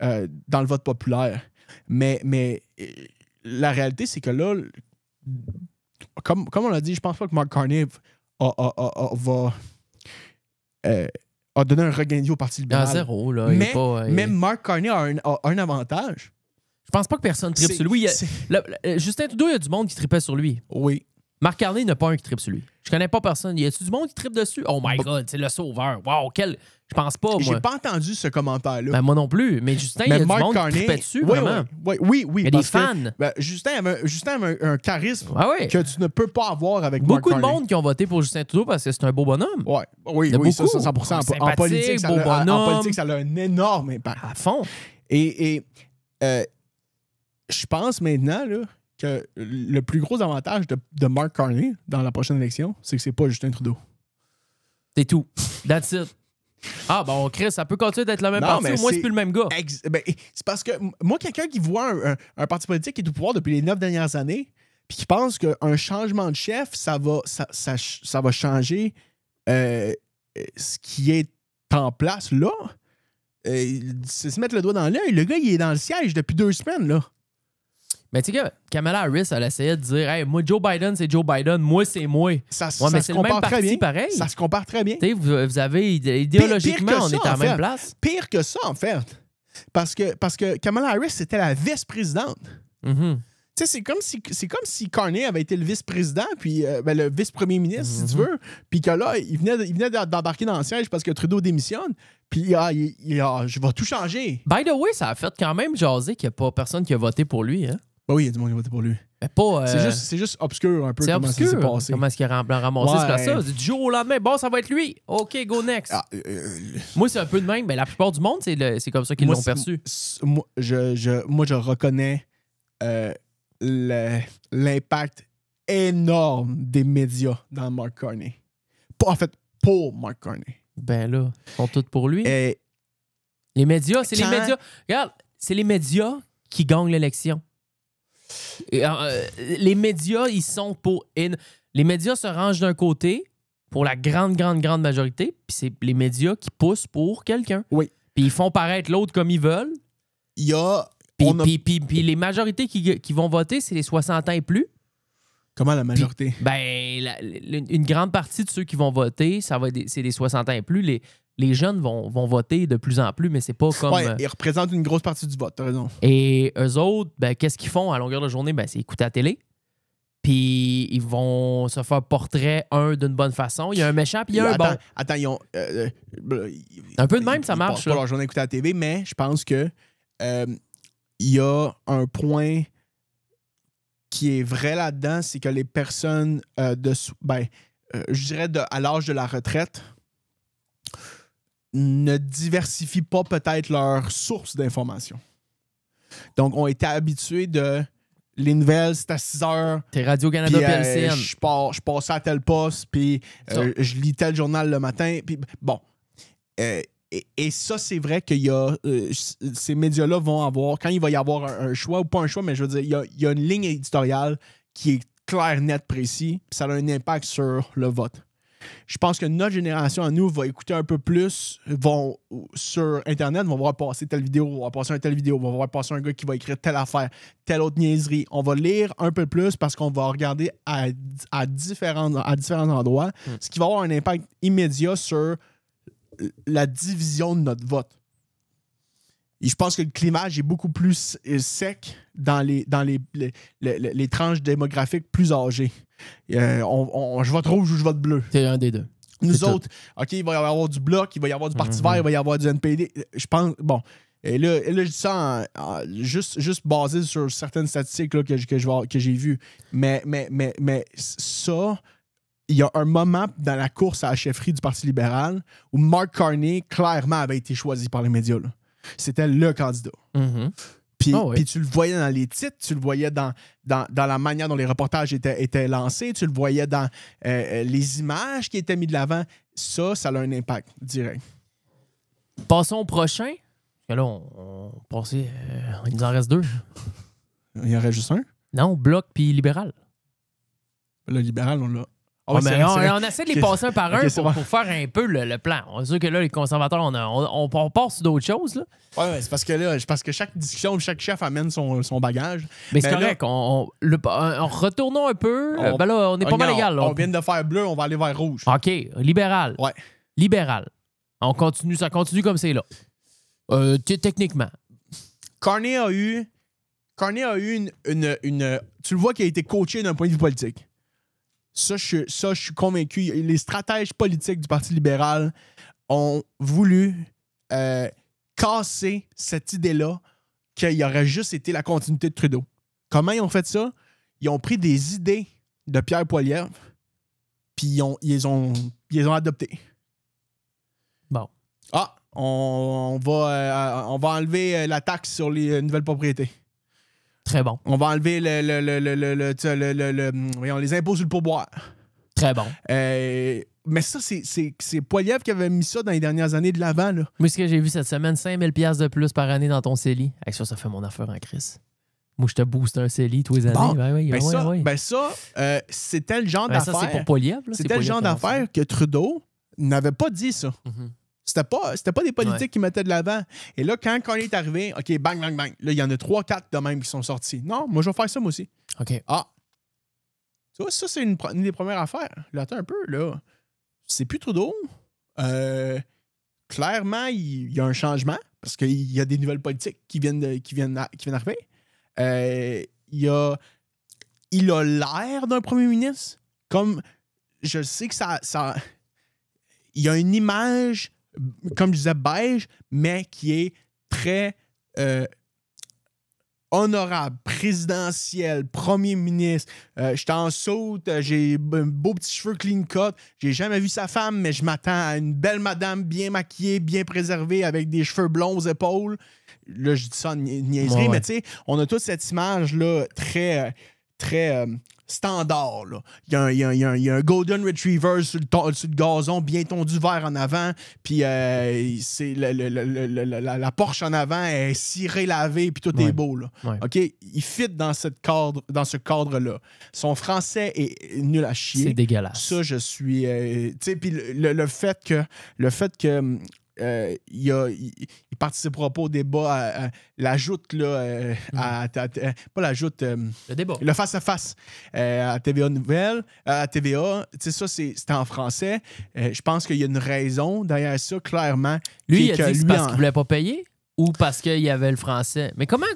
dans le vote populaire. Mais la réalité, c'est que là, comme on l'a dit, je pense pas que Mark Carney a donné un regain de vie au Parti libéral. À zéro, là. Mais Mark Carney a un avantage. Je pense pas que personne tripe sur lui. Justin Trudeau, il y a du monde qui tripait sur lui. Oui. Mark Carney, il n'y en a pas un qui tripe sur lui. Je connais pas personne. Y a-tu du monde qui tripe dessus? Oh my God, c'est le sauveur. Wow, je pense pas, moi. J'ai pas entendu ce commentaire-là. Ben, moi non plus. Mais Justin, il y a du monde qui tripait dessus, vraiment. Oui. Il y a des fans. Justin avait un charisme que tu ne peux pas avoir avec Mark Carney. Beaucoup de monde qui ont voté pour Justin Trudeau parce que c'est un beau bonhomme. Oui, ça, 100%. En politique, ça a un énorme impact. À fond. Et je pense maintenant, là, que le plus gros avantage de Mark Carney dans la prochaine élection, c'est que c'est pas Justin Trudeau. C'est tout. That's it. Ah, bon, Chris, ça peut continuer d'être le même parti. Au moins, c'est plus le même gars. C'est parce que moi, quelqu'un qui voit un parti politique qui est au pouvoir depuis les 9 dernières années, puis qui pense qu'un changement de chef, ça va changer ce qui est en place là, c'est se mettre le doigt dans l'œil. Le gars, il est dans le siège depuis 2 semaines, là. Mais tu sais que Kamala Harris, elle essayait de dire hey, moi, Joe Biden, c'est Joe Biden. Moi, c'est moi. Ça mais se c'est le même compare très parti, bien. pareil. Ça se compare très bien. Tu sais, vous avez idéologiquement, Pire que on ça, est à la en même fait. place. Pire que ça, en fait. Parce que Kamala Harris, c'était la vice-présidente. Mm-hmm. Tu sais, c'est comme si Carney avait été le vice-président, puis le vice-premier ministre, si tu veux, puis que là, il venait d'embarquer dans le siège parce que Trudeau démissionne, puis je vais tout changer. By the way, ça a fait quand même jaser qu'il n'y a pas personne qui a voté pour lui. Hein? Ben oui, il y a du monde qui a voté pour lui. Mais pas, c'est juste obscur un peu comment obscur. ça s'est passé. Comment est-ce qu'il a ramassé Ouais. ce place-là? Du jour au lendemain, bon, ça va être lui. OK, go next. Moi, c'est un peu de même, mais la plupart du monde, c'est comme ça qu'ils l'ont perçu. Moi, je reconnais l'impact énorme des médias dans Mark Carney. En fait, pour Mark Carney. Ben là, ils sont tous pour lui. Et les médias, c'est quand... les médias. Regarde, c'est les médias qui gagnent l'élection. Les médias, ils sont pour... Les médias se rangent d'un côté pour la grande majorité, puis c'est les médias qui poussent pour quelqu'un. Oui. Puis ils font paraître l'autre comme ils veulent. Il y a... Puis les majorités qui vont voter, c'est les 60 ans et plus. Comment la majorité? Puis, ben, une grande partie de ceux qui vont voter, c'est les 60 ans et plus. Les jeunes vont voter de plus en plus, mais c'est pas comme... Ouais, ils représentent une grosse partie du vote, t'as raison. Et eux autres, ben, qu'est-ce qu'ils font à longueur de journée? Ben, c'est écouter la télé. Puis ils vont se faire portrait, d'une bonne façon. Il y a un méchant, puis il y a un bon. Attends, ils ont... un peu de même, ça marche. Ils passent pas leur journée à écouter la TV, mais je pense que il y a un point qui est vrai là-dedans, c'est que les personnes je dirais à l'âge de la retraite ne diversifient pas peut-être leurs sources d'information. Donc, ont été habitués de les nouvelles, c'est à 6 heures. T'es Radio-Canada puis LCN. Je passe à tel poste, puis je lis tel journal le matin. Puis bon. Et ça, c'est vrai qu'il y a... ces médias-là vont avoir... Quand il va y avoir un choix, ou pas un choix, mais je veux dire, il y a une ligne éditoriale qui est claire, nette, précis, puis ça a un impact sur le vote. Je pense que notre génération, à nous, va écouter un peu plus, vont sur Internet, vont voir passer telle vidéo, on va passer telle vidéo, on va voir passer un gars qui va écrire telle affaire, telle autre niaiserie. On va lire un peu plus parce qu'on va regarder à différents endroits, ce qui va avoir un impact immédiat sur la division de notre vote. Et je pense que le clivage est beaucoup plus sec dans les tranches démographiques plus âgées. Je vote rouge ou je vote bleu. C'est un des deux. Nous autres, OK, il va y avoir du Bloc, il va y avoir du Parti vert, il va y avoir du NPD. Je pense, bon, et là je dis ça juste basé sur certaines statistiques là, que j'ai vues. Mais ça, il y a un moment dans la course à la chefferie du Parti libéral où Mark Carney, clairement, avait été choisi par les médias. Là. C'était le candidat. Mm-hmm. Puis tu le voyais dans les titres, tu le voyais dans la manière dont les reportages étaient lancés, tu le voyais dans les images qui étaient mises de l'avant. Ça a un impact direct. Passons au prochain. Là, on passait, il nous en reste 2. Il y en reste juste un? Non, Bloc puis libéral. Le libéral, on l'a. Oh, mais on essaie de les passer un par un pour faire un peu le plan. On est sûr que là, les conservateurs, on passe sur d'autres choses. Là. Ouais, c'est parce que chaque discussion, chaque chef amène son bagage. Mais c'est correct. En retournons un peu. Ben là, on est pas mal égal. On vient de faire bleu, on va aller vers rouge. OK. Libéral. Ouais. Libéral. Ça continue comme c'est là. Techniquement. Carney a eu une... Tu le vois qu'il a été coaché d'un point de vue politique. Ça, je suis convaincu. Les stratèges politiques du Parti libéral ont voulu casser cette idée-là qu'il aurait juste été la continuité de Trudeau. Comment ils ont fait ça? Ils ont pris des idées de Pierre Poilievre puis ils les ont adoptées. Bon. Ah, on va enlever la taxe sur les nouvelles propriétés. Très bon. On va enlever les impôts sur le pourboire. Très bon. Mais ça, c'est Poilievre qui avait mis ça dans les dernières années de l'avant. Là. Moi, ce que j'ai vu cette semaine, 5 000 $ de plus par année dans ton CELI. Ça fait mon affaire en crise. Moi, je te booste un CELI tous les années. Bon, ça, c'était le genre d'affaire. Ça, c'est pour Poilievre. C'était le genre d'affaire que Trudeau n'avait pas dit ça. Mm-hmm. C'était pas des politiques qui mettaient de l'avant. Et là, quand on est arrivé, OK, bang, bang, bang. Là, il y en a 3-4 de même qui sont sortis. Non, moi, je vais faire ça, moi aussi. OK. Ah. Tu vois, ça, c'est une des premières affaires. Là, attends un peu, là. C'est plus Trudeau. Clairement, il y a un changement parce qu'il y a des nouvelles politiques qui viennent arriver. Il a l'air d'un premier ministre. Comme je sais que ça il y a une image, comme je disais, beige, mais qui est très honorable, présidentiel, premier ministre. J'étais en saute, j'ai un beau petit cheveu clean cut. J'ai jamais vu sa femme, mais je m'attends à une belle madame bien maquillée, bien préservée, avec des cheveux blonds aux épaules. Là, je dis ça en niaiserie, mais tu sais, on a toute cette image-là très standard. Là. Il y a un Golden Retriever sur le gazon, bien tondu vert en avant, puis c'est la Porsche en avant est cirée, lavée, puis tout est beau. Là. Ouais. OK? Il fit dans ce cadre-là. Son français est nul à chier. C'est dégueulasse. Ça, je suis... tu sais, puis le fait que il participera pas au débat, l'ajoute là, pas l'ajoute, le débat, le face-à-face à TVA Nouvelles, à TVA, tu sais, ça c'était en français. Je pense qu'il y a une raison derrière ça, clairement. Lui, il a dit que c'est parce qu'il voulait pas payer ou parce qu'il y avait le français. Mais comment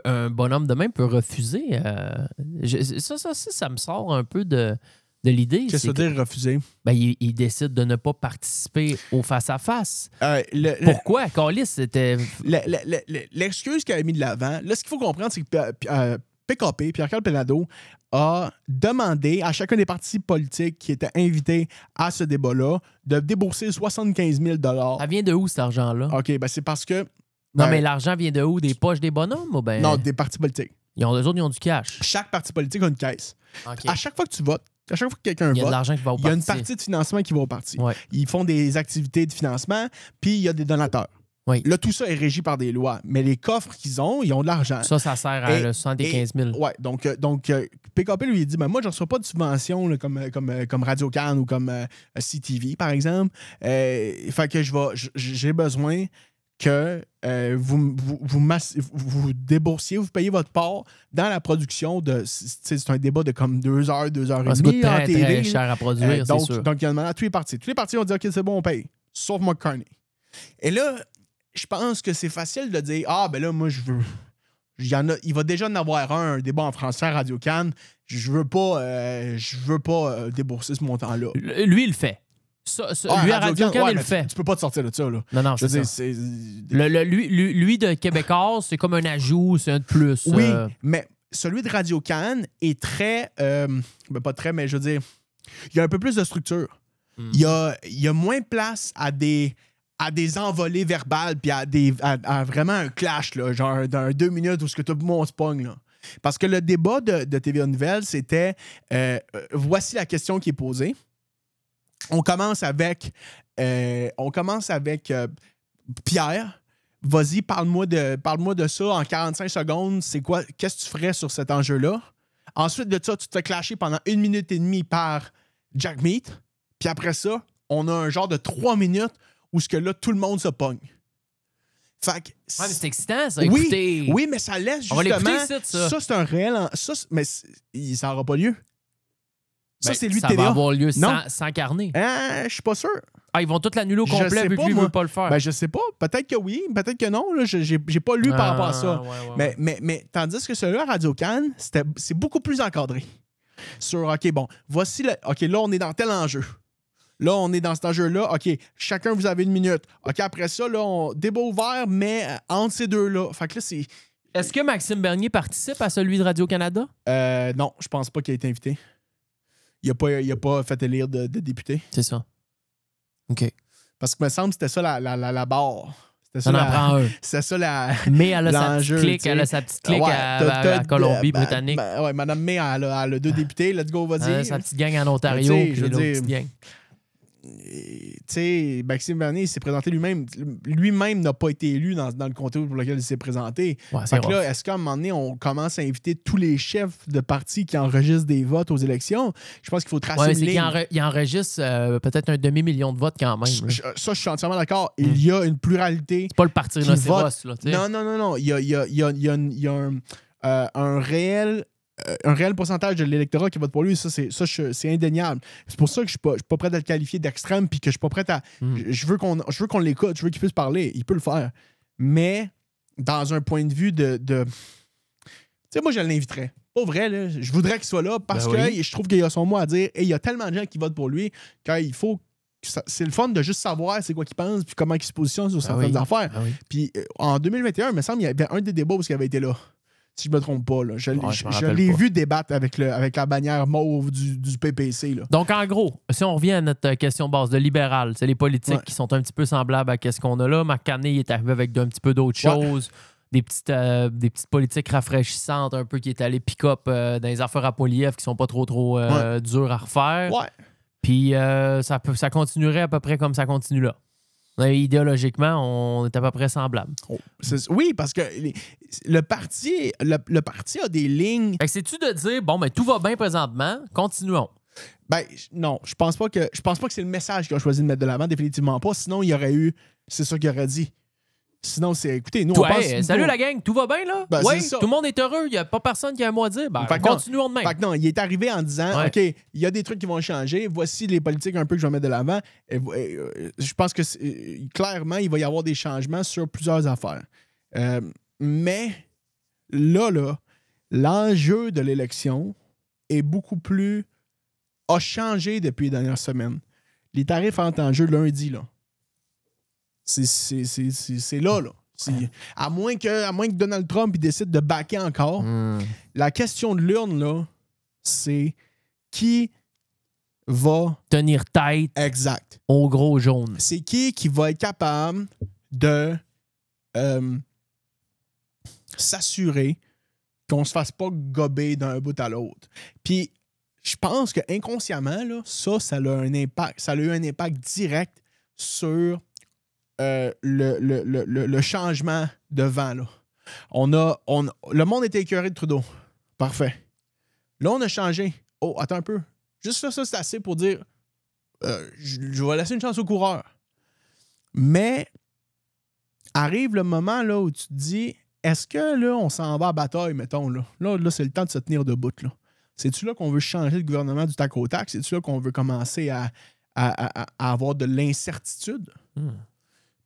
un bonhomme de même peut refuser? Ça me sort un peu de l'idée. Qu'est-ce que ça veut dire refuser? Ben, il décide de ne pas participer au face-à-face. Pourquoi? Carlis, c'était... L'excuse qu'il a mis de l'avant, là, ce qu'il faut comprendre, c'est que PKP, Pierre-Carl Pelado, a demandé à chacun des partis politiques qui étaient invités à ce débat-là de débourser 75 000 $. Ça vient de où, cet argent-là? OK, ben c'est parce que... Non, mais l'argent vient de où? Des poches des bonhommes? Ou ben... Non, des partis politiques. Eux autres, ils ont du cash. Chaque parti politique a une caisse. Okay. À chaque fois que tu votes, à chaque fois que quelqu'un vote, il y a de l'argent qui va au parti. Il y a une partie de financement qui va au parti. Ouais. Ils font des activités de financement, puis il y a des donateurs. Oui. Là, tout ça est régi par des lois. Mais les coffres qu'ils ont, ils ont de l'argent. Ça sert à le 75 000. Oui, donc PKP lui, il dit, moi, je ne reçois pas de subvention là, comme Radio-Can ou comme CTV, par exemple. Fait que j'ai besoin que vous déboursiez, vous payez votre part dans la production de... C'est un débat de comme 2 heures, 2 heures et demie en TV. Très cher à produire, c'est sûr. Donc, il y a demandé à tous les partis. Tous les partis ont dit, OK, c'est bon, on paye. Sauf McCartney. Et là, je pense que c'est facile de dire, ben là, moi, je veux... Il va déjà en avoir un débat en français à Radio-Can. Je veux pas débourser ce montant-là. Lui, il le fait. Lui, à Radio-Can, il le fait. Tu peux pas te sortir de ça, là. Non, c'est ça. Lui de Québécois, c'est comme un ajout, c'est un de plus. Oui, mais celui de Radio-Can est très... pas très, mais je veux dire... Il y a un peu plus de structure. Il y a moins de place à des envolées verbales puis à vraiment un clash, là, genre dans 2 minutes où ce que tout le monde se pogne, là. Parce que le débat de TVA Nouvelles, c'était voici la question qui est posée. On commence avec Pierre. Vas-y, parle-moi de ça en 45 secondes. C'est quoi? Qu'est-ce que tu ferais sur cet enjeu-là? Ensuite de ça, tu te fais clasher pendant 1 minute et demie par Jack Meat. Puis après ça, on a un genre de 3 minutes où ce que là, tout le monde se pogne. Fait que... mais c'est excitant, ça. Oui, écoutez. Oui, mais ça laisse justement... On va l'écouter, ça. Ça, c'est un réel... mais ça n'aura pas lieu. Ça, c'est lui de TVA. Ça va avoir lieu sans carnet. Je suis pas sûr. Ils vont tout l'annuler au complet vu que lui ne veut pas le faire. Ben, je sais pas. Peut-être que oui, peut-être que non. J'ai pas lu par rapport à ça. Ouais. Mais tandis que celui-là, Radio-Can, c'est beaucoup plus encadré. Sur, OK, bon, voici... OK, là, on est dans tel enjeu. Là, on est dans cet enjeu-là. OK, chacun, vous avez 1 minute. OK, après ça, là, on débat ouvert, mais entre ces deux-là. Fait que là, c'est... Est-ce que Maxime Bernier participe à celui de Radio-Canada? Non, je pense pas qu'il ait été invité. Il a pas fait élire de député. C'est ça. OK. Parce que, me semble, c'était ça la barre. Ça en prend un. C'est ça la. Mais elle a sa petite clique, à Colombie-Britannique. Oui, Mme May, elle a 2 députés. Let's go, vas-y. Sa petite gang en Ontario. Je veux dire, petite gang. sais, Maxime Bernier s'est présenté lui-même. Lui-même n'a pas été élu dans le comté pour lequel il s'est présenté. Ouais, Fait que là, est-ce qu'à un moment donné, on commence à inviter tous les chefs de partis qui enregistrent des votes aux élections? Je pense qu'il faut tracer une ligne. Il enregistre peut-être 1/2 million de votes quand même. Ça, je suis entièrement d'accord. Il y a une pluralité. C'est pas le parti rhinocéros. Là, non. Il y a un réel pourcentage de l'électorat qui vote pour lui. Ça, c'est indéniable. C'est pour ça que je suis pas prêt à le qualifier d'extrême puis que je suis pas prêt à... Je veux qu'on l'écoute, je veux qu'il puisse parler. Il peut le faire. Mais dans un point de vue de... Tu sais, moi, je l'inviterais. Pas vrai, là. Je voudrais qu'il soit là parce que je trouve qu'il a son mot à dire et il y a tellement de gens qui votent pour lui qu'il faut... C'est le fun de juste savoir c'est quoi qu'il pense puis comment il se positionne sur certaines affaires. Puis en 2021, il me semble qu'il y avait un des débats où il avait été là. Si je me trompe pas. Là. Je l'ai vu débattre avec la bannière mauve du PPC. Là. Donc, en gros, si on revient à notre question base de libéral, c'est les politiques qui sont un petit peu semblables à ce qu'on a là. Marc Carney est arrivé avec un petit peu d'autres choses. Des petites politiques rafraîchissantes, un peu qui est allé pick-up dans les affaires à Poilievre qui sont pas trop dures à refaire. Ouais. Puis ça continuerait à peu près comme ça continue là. Idéologiquement, on est à peu près semblable. Oui, parce que le parti a des lignes. C'est-tu de dire, bon, tout va bien présentement, continuons? Non, je pense pas que c'est le message qu'il a choisi de mettre de l'avant, définitivement pas. Sinon, il y aurait eu, c'est ça qu'il aurait dit. Sinon, c'est, écoutez, nous, on pense... Salut la gang, tout va bien, là? Oui, tout le monde est heureux, il n'y a pas personne qui a un mot à dire. Continuons de même. Fait que non, il est arrivé en disant, OK, il y a des trucs qui vont changer, voici les politiques un peu que je vais mettre de l'avant. Je pense que, clairement, il va y avoir des changements sur plusieurs affaires. Mais, là, l'enjeu de l'élection est beaucoup plus... a changé depuis les dernières semaines. Les tarifs entrent en jeu lundi, là. C'est là. À moins que Donald Trump il décide de backer encore, la question de l'urne, là, c'est qui va tenir tête au gros jaune. C'est qui va être capable de s'assurer qu'on se fasse pas gober d'un bout à l'autre. Puis, je pense que inconsciemment, là, ça a un impact. Ça a eu un impact direct sur le changement de vent. Là. Le monde était écœuré de Trudeau. Parfait. Là, on a changé. Oh, attends un peu. Juste ça, c'est assez pour dire je vais laisser une chance aux coureurs. Mais arrive le moment là, où tu te dis est-ce que là, on s'en va à bataille, mettons, là? Là, c'est le temps de se tenir debout, là. C'est-tu là qu'on veut changer le gouvernement du tac au tac? C'est-tu là qu'on veut commencer à avoir de l'incertitude?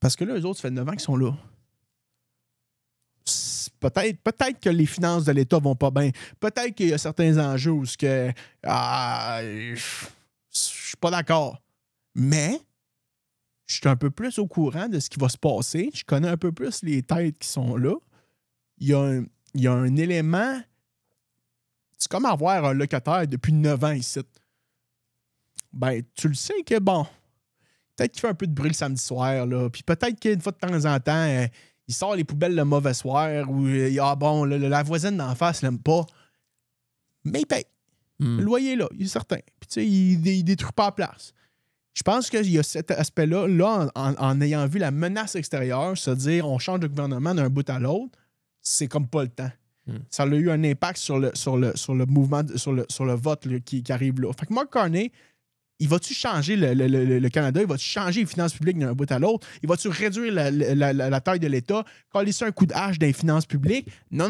Parce que là, eux autres, ça fait 9 ans qu'ils sont là. Peut-être que les finances de l'État vont pas bien. Peut-être qu'il y a certains enjeux où je suis pas d'accord. Mais je suis un peu plus au courant de ce qui va se passer. Je connais un peu plus les têtes qui sont là. Il y a un élément... C'est comme avoir un locataire depuis 9 ans ici. Tu le sais que, bon... Peut-être qu'il fait un peu de bruit le samedi soir, là. Puis peut-être qu'une fois de temps en temps, il sort les poubelles le mauvais soir ou la voisine d'en face l'aime pas. Mais il paye. Le loyer est là, il est certain. Puis tu sais, il détruit pas la place. Je pense qu'il y a cet aspect-là, en ayant vu la menace extérieure, se dire on change de gouvernement d'un bout à l'autre, c'est comme pas le temps. Ça a eu un impact sur le mouvement, sur le vote là, qui arrive là. Fait que Mark Carney, il va-tu changer le Canada? Il va-tu changer les finances publiques d'un bout à l'autre? Il va-tu réduire la taille de l'État? Coller ça un coup de hache dans les finances publiques? Non.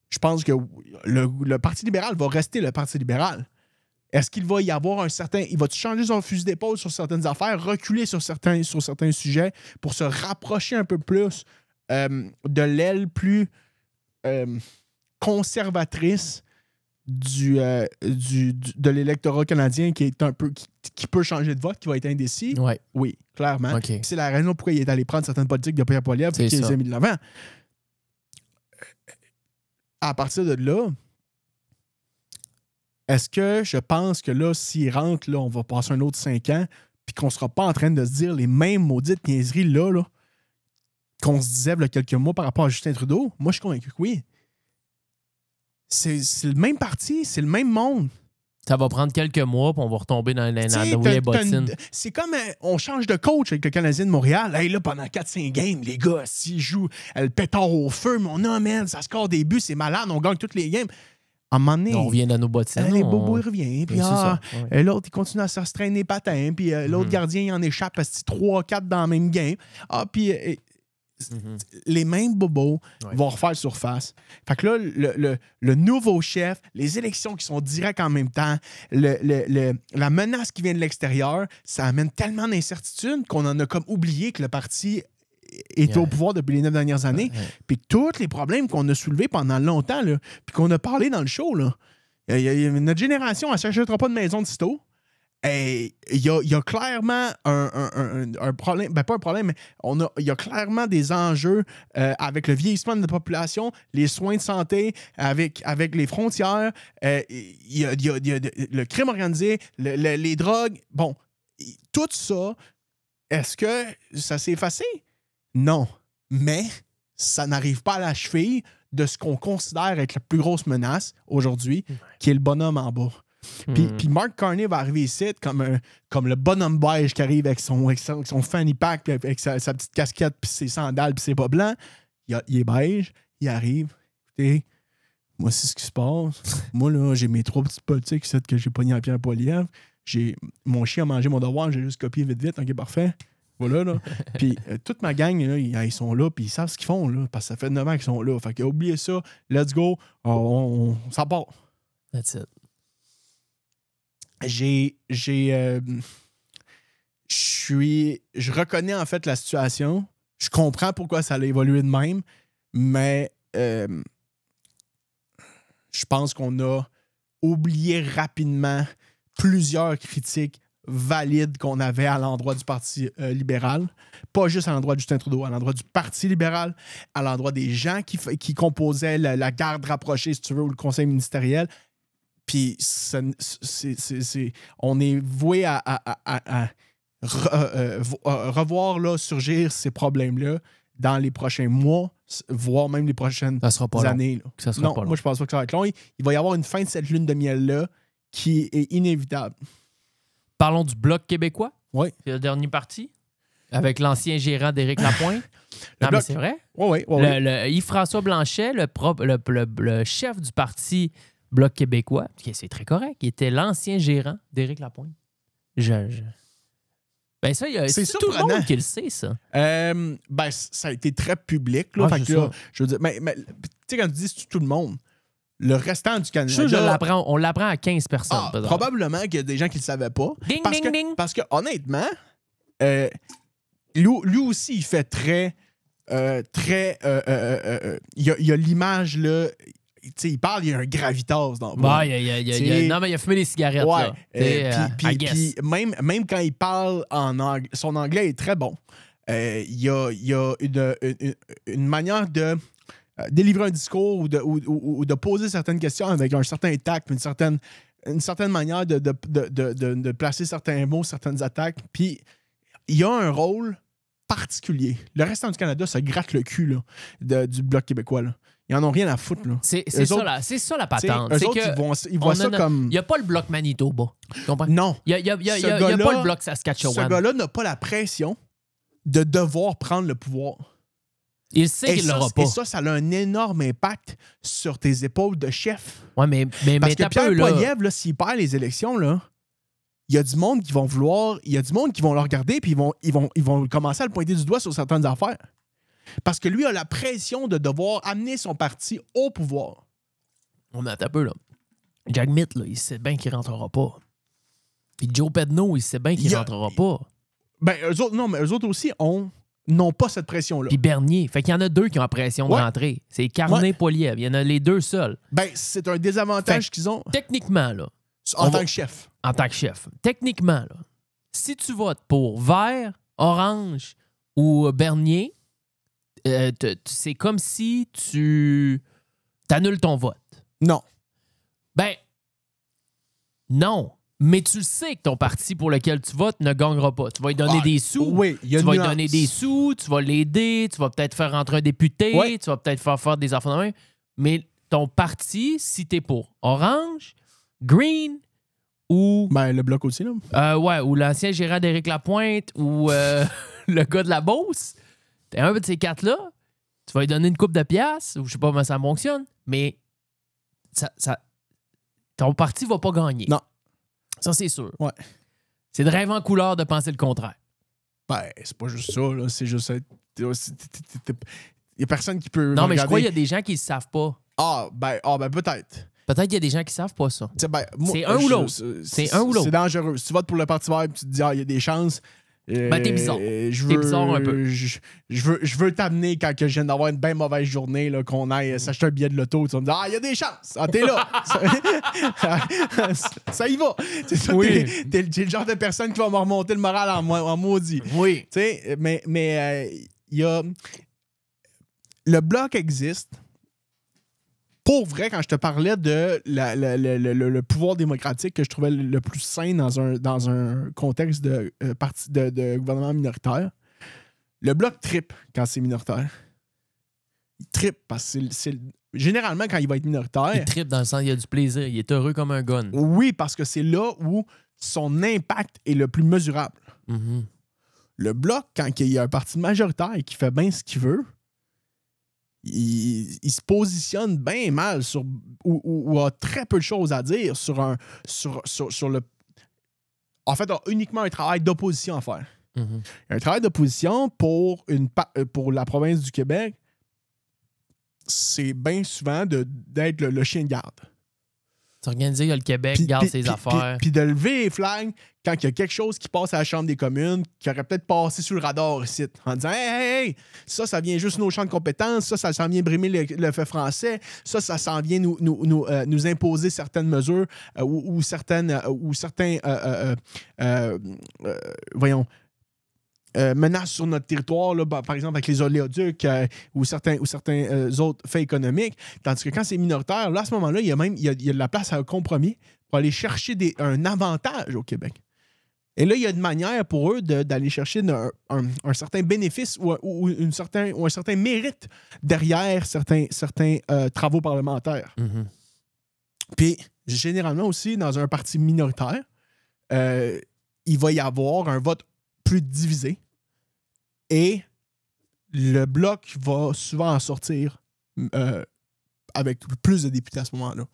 Je pense que le Parti libéral va rester le Parti libéral. Est-ce qu'il va y avoir un certain... Il va-tu changer son fusil d'épaule sur certaines affaires, reculer sur certains sujets pour se rapprocher un peu plus de l'aile plus conservatrice de l'électorat canadien qui est un peu qui peut changer de vote, qui va être indécis? Oui, clairement. Okay. C'est la raison pourquoi il est allé prendre certaines politiques de Pierre Poilievre et qu'il les a mis de l'avant. À partir de là, est-ce que je pense que là, s'il rentre, là, on va passer un autre 5 ans puis qu'on sera pas en train de se dire les mêmes maudites niaiseries là qu'on se disait il y a quelques mois par rapport à Justin Trudeau? Moi, je suis convaincu que oui. C'est le même parti, c'est le même monde. Ça va prendre quelques mois, puis on va retomber dans les bottines. C'est comme on change de coach avec le Canadien de Montréal. Hey, là, pendant 4-5 games, les gars, s'ils jouent le pétard au feu, mon homme, ça score des buts, c'est malade, on gagne toutes les games. À un moment donné, on revient dans nos bottines. Les bobos, ils reviennent. Puis l'autre, il continue à se traîner les patins. Puis l'autre gardien, il en échappe parce que 3-4 dans la même game. Puis les mêmes bobos vont refaire surface. Fait que là, le nouveau chef, les élections qui sont directes en même temps, la menace qui vient de l'extérieur, ça amène tellement d'incertitudes qu'on en a comme oublié que le parti est au pouvoir depuis les 9 dernières années. Puis tous les problèmes qu'on a soulevés pendant longtemps, là, puis qu'on a parlé dans le show, là, notre génération, elle ne s'achètera pas de maison de sitôt. Il y a clairement un problème, ben pas un problème, mais il y a clairement des enjeux avec le vieillissement de la population, les soins de santé, avec les frontières, il y a le crime organisé, les drogues. Bon, tout ça, est-ce que ça s'est effacé? Non, mais ça n'arrive pas à la cheville de ce qu'on considère être la plus grosse menace aujourd'hui, qui est le bonhomme en bas. Puis Mark Carney va arriver ici comme le bonhomme beige qui arrive avec son fanny pack, puis avec sa petite casquette, puis ses sandales, puis ses pas blancs. Il est beige, il arrive. Écoutez, moi, c'est ce qui se passe. Moi, là, j'ai mes 3 petites politiques que j'ai pogné à Pierre Poilievre. Mon chien a mangé mon devoir, j'ai juste copié vite. OK, parfait. Voilà, là. Puis toute ma gang, là, ils sont là, puis ils savent ce qu'ils font, là, parce que ça fait 9 ans qu'ils sont là. Fait que oubliez ça, let's go, on s'en part. That's it. Je reconnais en fait la situation. Je comprends pourquoi ça a évolué de même, mais je pense qu'on a oublié rapidement plusieurs critiques valides qu'on avait à l'endroit du Parti libéral. Pas juste à l'endroit de Justin Trudeau, à l'endroit du Parti libéral, à l'endroit des gens qui composaient la garde rapprochée, si tu veux, ou le conseil ministériel. Puis on est voué à revoir là, surgir ces problèmes-là dans les prochains mois, voire même les prochaines années. Non, moi, je pense pas que ça va être long. Il va y avoir une fin de cette lune de miel-là qui est inévitable. Parlons du Bloc québécois. Oui. C'est le dernier parti, avec l'ancien gérant d'Éric Lapointe. Non, mais c'est vrai. Oui. Yves-François Blanchet, le chef du parti Bloc québécois, c'est très correct, il était l'ancien gérant d'Éric Lapointe. Ben ça, c'est tout le monde qui le sait, ça. Ben, ça a été très public. Là, fait que là, je veux dire, mais tu sais, quand tu dis tout le monde, le restant du Canada... on l'apprend à 15 personnes. Probablement qu'il y a des gens qui ne le savaient pas. Ding, ding. Parce que honnêtement, lui aussi, il fait très... il y a l'image, là... T'sais, il parle, il y a un gravitas dans le non, mais il a fumé des cigarettes. Ouais. Puis même quand il parle son anglais est très bon. Il y a une manière de délivrer un discours ou de poser certaines questions avec un certain tact, une certaine manière de placer certains mots, certaines attaques. Puis il y a un rôle particulier. Le restant du Canada se gratte le cul là, du Bloc québécois. Là. Ils en ont rien à foutre. Là. C'est ça la patente. Eux autres, ils voient ça comme... Il n'y a pas le Bloc Manitoba. Tu comprends? Non. Il n'y a pas le Bloc Saskatchewan. Ce gars-là n'a pas la pression de devoir prendre le pouvoir. Il sait qu'il ne l'aura pas. Et ça a un énorme impact sur tes épaules de chef. Ouais, mais parce que Pierre Poilievre, s'il perd les élections, là, il y a du monde qui vont vouloir... Il y a du monde qui vont le regarder puis ils vont commencer à le pointer du doigt sur certaines affaires. Parce que lui a la pression de devoir amener son parti au pouvoir. On attend un peu, là. Jack Mitt, là, il sait bien qu'il rentrera pas. Puis Joe Pedneau, il sait bien qu'il rentrera pas. Ben, eux autres aussi n'ont pas cette pression-là. Puis Bernier. Fait qu'il y en a 2 qui ont la pression de rentrer. C'est Carney et Poilievre. Il y en a les 2 seuls. Ben, c'est un désavantage qu'ils ont. Techniquement, là. En tant que chef. En tant que chef. Techniquement, là. Si tu votes pour vert, orange ou Bernier, c'est comme si tu annules ton vote. Non. Ben, non. Mais tu sais que ton parti pour lequel tu votes ne gagnera pas. Tu vas lui donner des sous. Oui, tu vas lui donner des sous, tu vas l'aider, tu vas peut-être faire rentrer un député, tu vas peut-être faire des enfants de main. Mais ton parti, si t'es pour orange, green Ben, le bloc aussi, là. Ouais, ou l'ancien gérant d'Éric Lapointe, ou le gars de la Beauce. T'es un de ces quatre-là, tu vas lui donner une coupe de piastres, ou je sais pas comment ça fonctionne, mais ton parti va pas gagner. Non. Ça, c'est sûr. Ouais. C'est de rêve en couleur de penser le contraire. Ben, c'est pas juste ça, là. C'est juste... Il y a personne qui peut... Non, mais regarder. je crois qu'il y a des gens qui ne savent pas. Ah, ben peut-être. Peut-être qu'il y a des gens qui savent pas ça. Ben, C'est un ou l'autre. C'est un ou l'autre. C'est dangereux. Si tu votes pour le Parti vert et tu te dis, il y a des chances... Ben, t'es bizarre. T'es bizarre un peu. Je veux t'amener quand que je viens d'avoir une bien mauvaise journée, là, qu'on aille s'acheter un billet de l'auto. Tu vas me dire, il y a des chances. Ah, t'es là. Ça y va. C'est ça, oui. T'es le genre de personne qui va me remonter le moral en maudit. Oui. Tu sais, mais il y a... Le bloc existe. Pour vrai, quand je te parlais de le pouvoir démocratique que je trouvais le plus sain dans un contexte de gouvernement minoritaire, le bloc trippe quand c'est minoritaire. Il trippe parce que généralement, quand il va être minoritaire... Il trippe dans le sens, il a du plaisir. Il est heureux comme un gun. Oui, parce que c'est là où son impact est le plus mesurable. Mm-hmm. Le bloc, quand il y a un parti majoritaire et qui fait bien ce qu'il veut, il se positionne bien mal ou a très peu de choses à dire sur le... En fait, a uniquement un travail d'opposition à faire. Mm-hmm. Un travail d'opposition pour la province du Québec, c'est bien souvent d'être le chien de garde. S'organiser que le Québec garde ses affaires. Puis de lever les flags quand il y a quelque chose qui passe à la Chambre des communes qui aurait peut-être passé sous le radar ici, en disant hey, ça vient juste nos champs de compétences, ça s'en vient brimer le fait français, ça s'en vient nous imposer certaines mesures ou certains menaces sur notre territoire, là, par exemple avec les oléoducs ou certains autres faits économiques. Tandis que quand c'est minoritaire, là, à ce moment-là, il y a de la place à un compromis pour aller chercher un avantage au Québec. Et là, il y a une manière pour eux d'aller chercher un certain bénéfice ou un certain mérite derrière certains travaux parlementaires. Mm-hmm. Puis, généralement aussi, dans un parti minoritaire, il va y avoir un vote plus divisé et le bloc va souvent en sortir avec plus de députés à ce moment-là.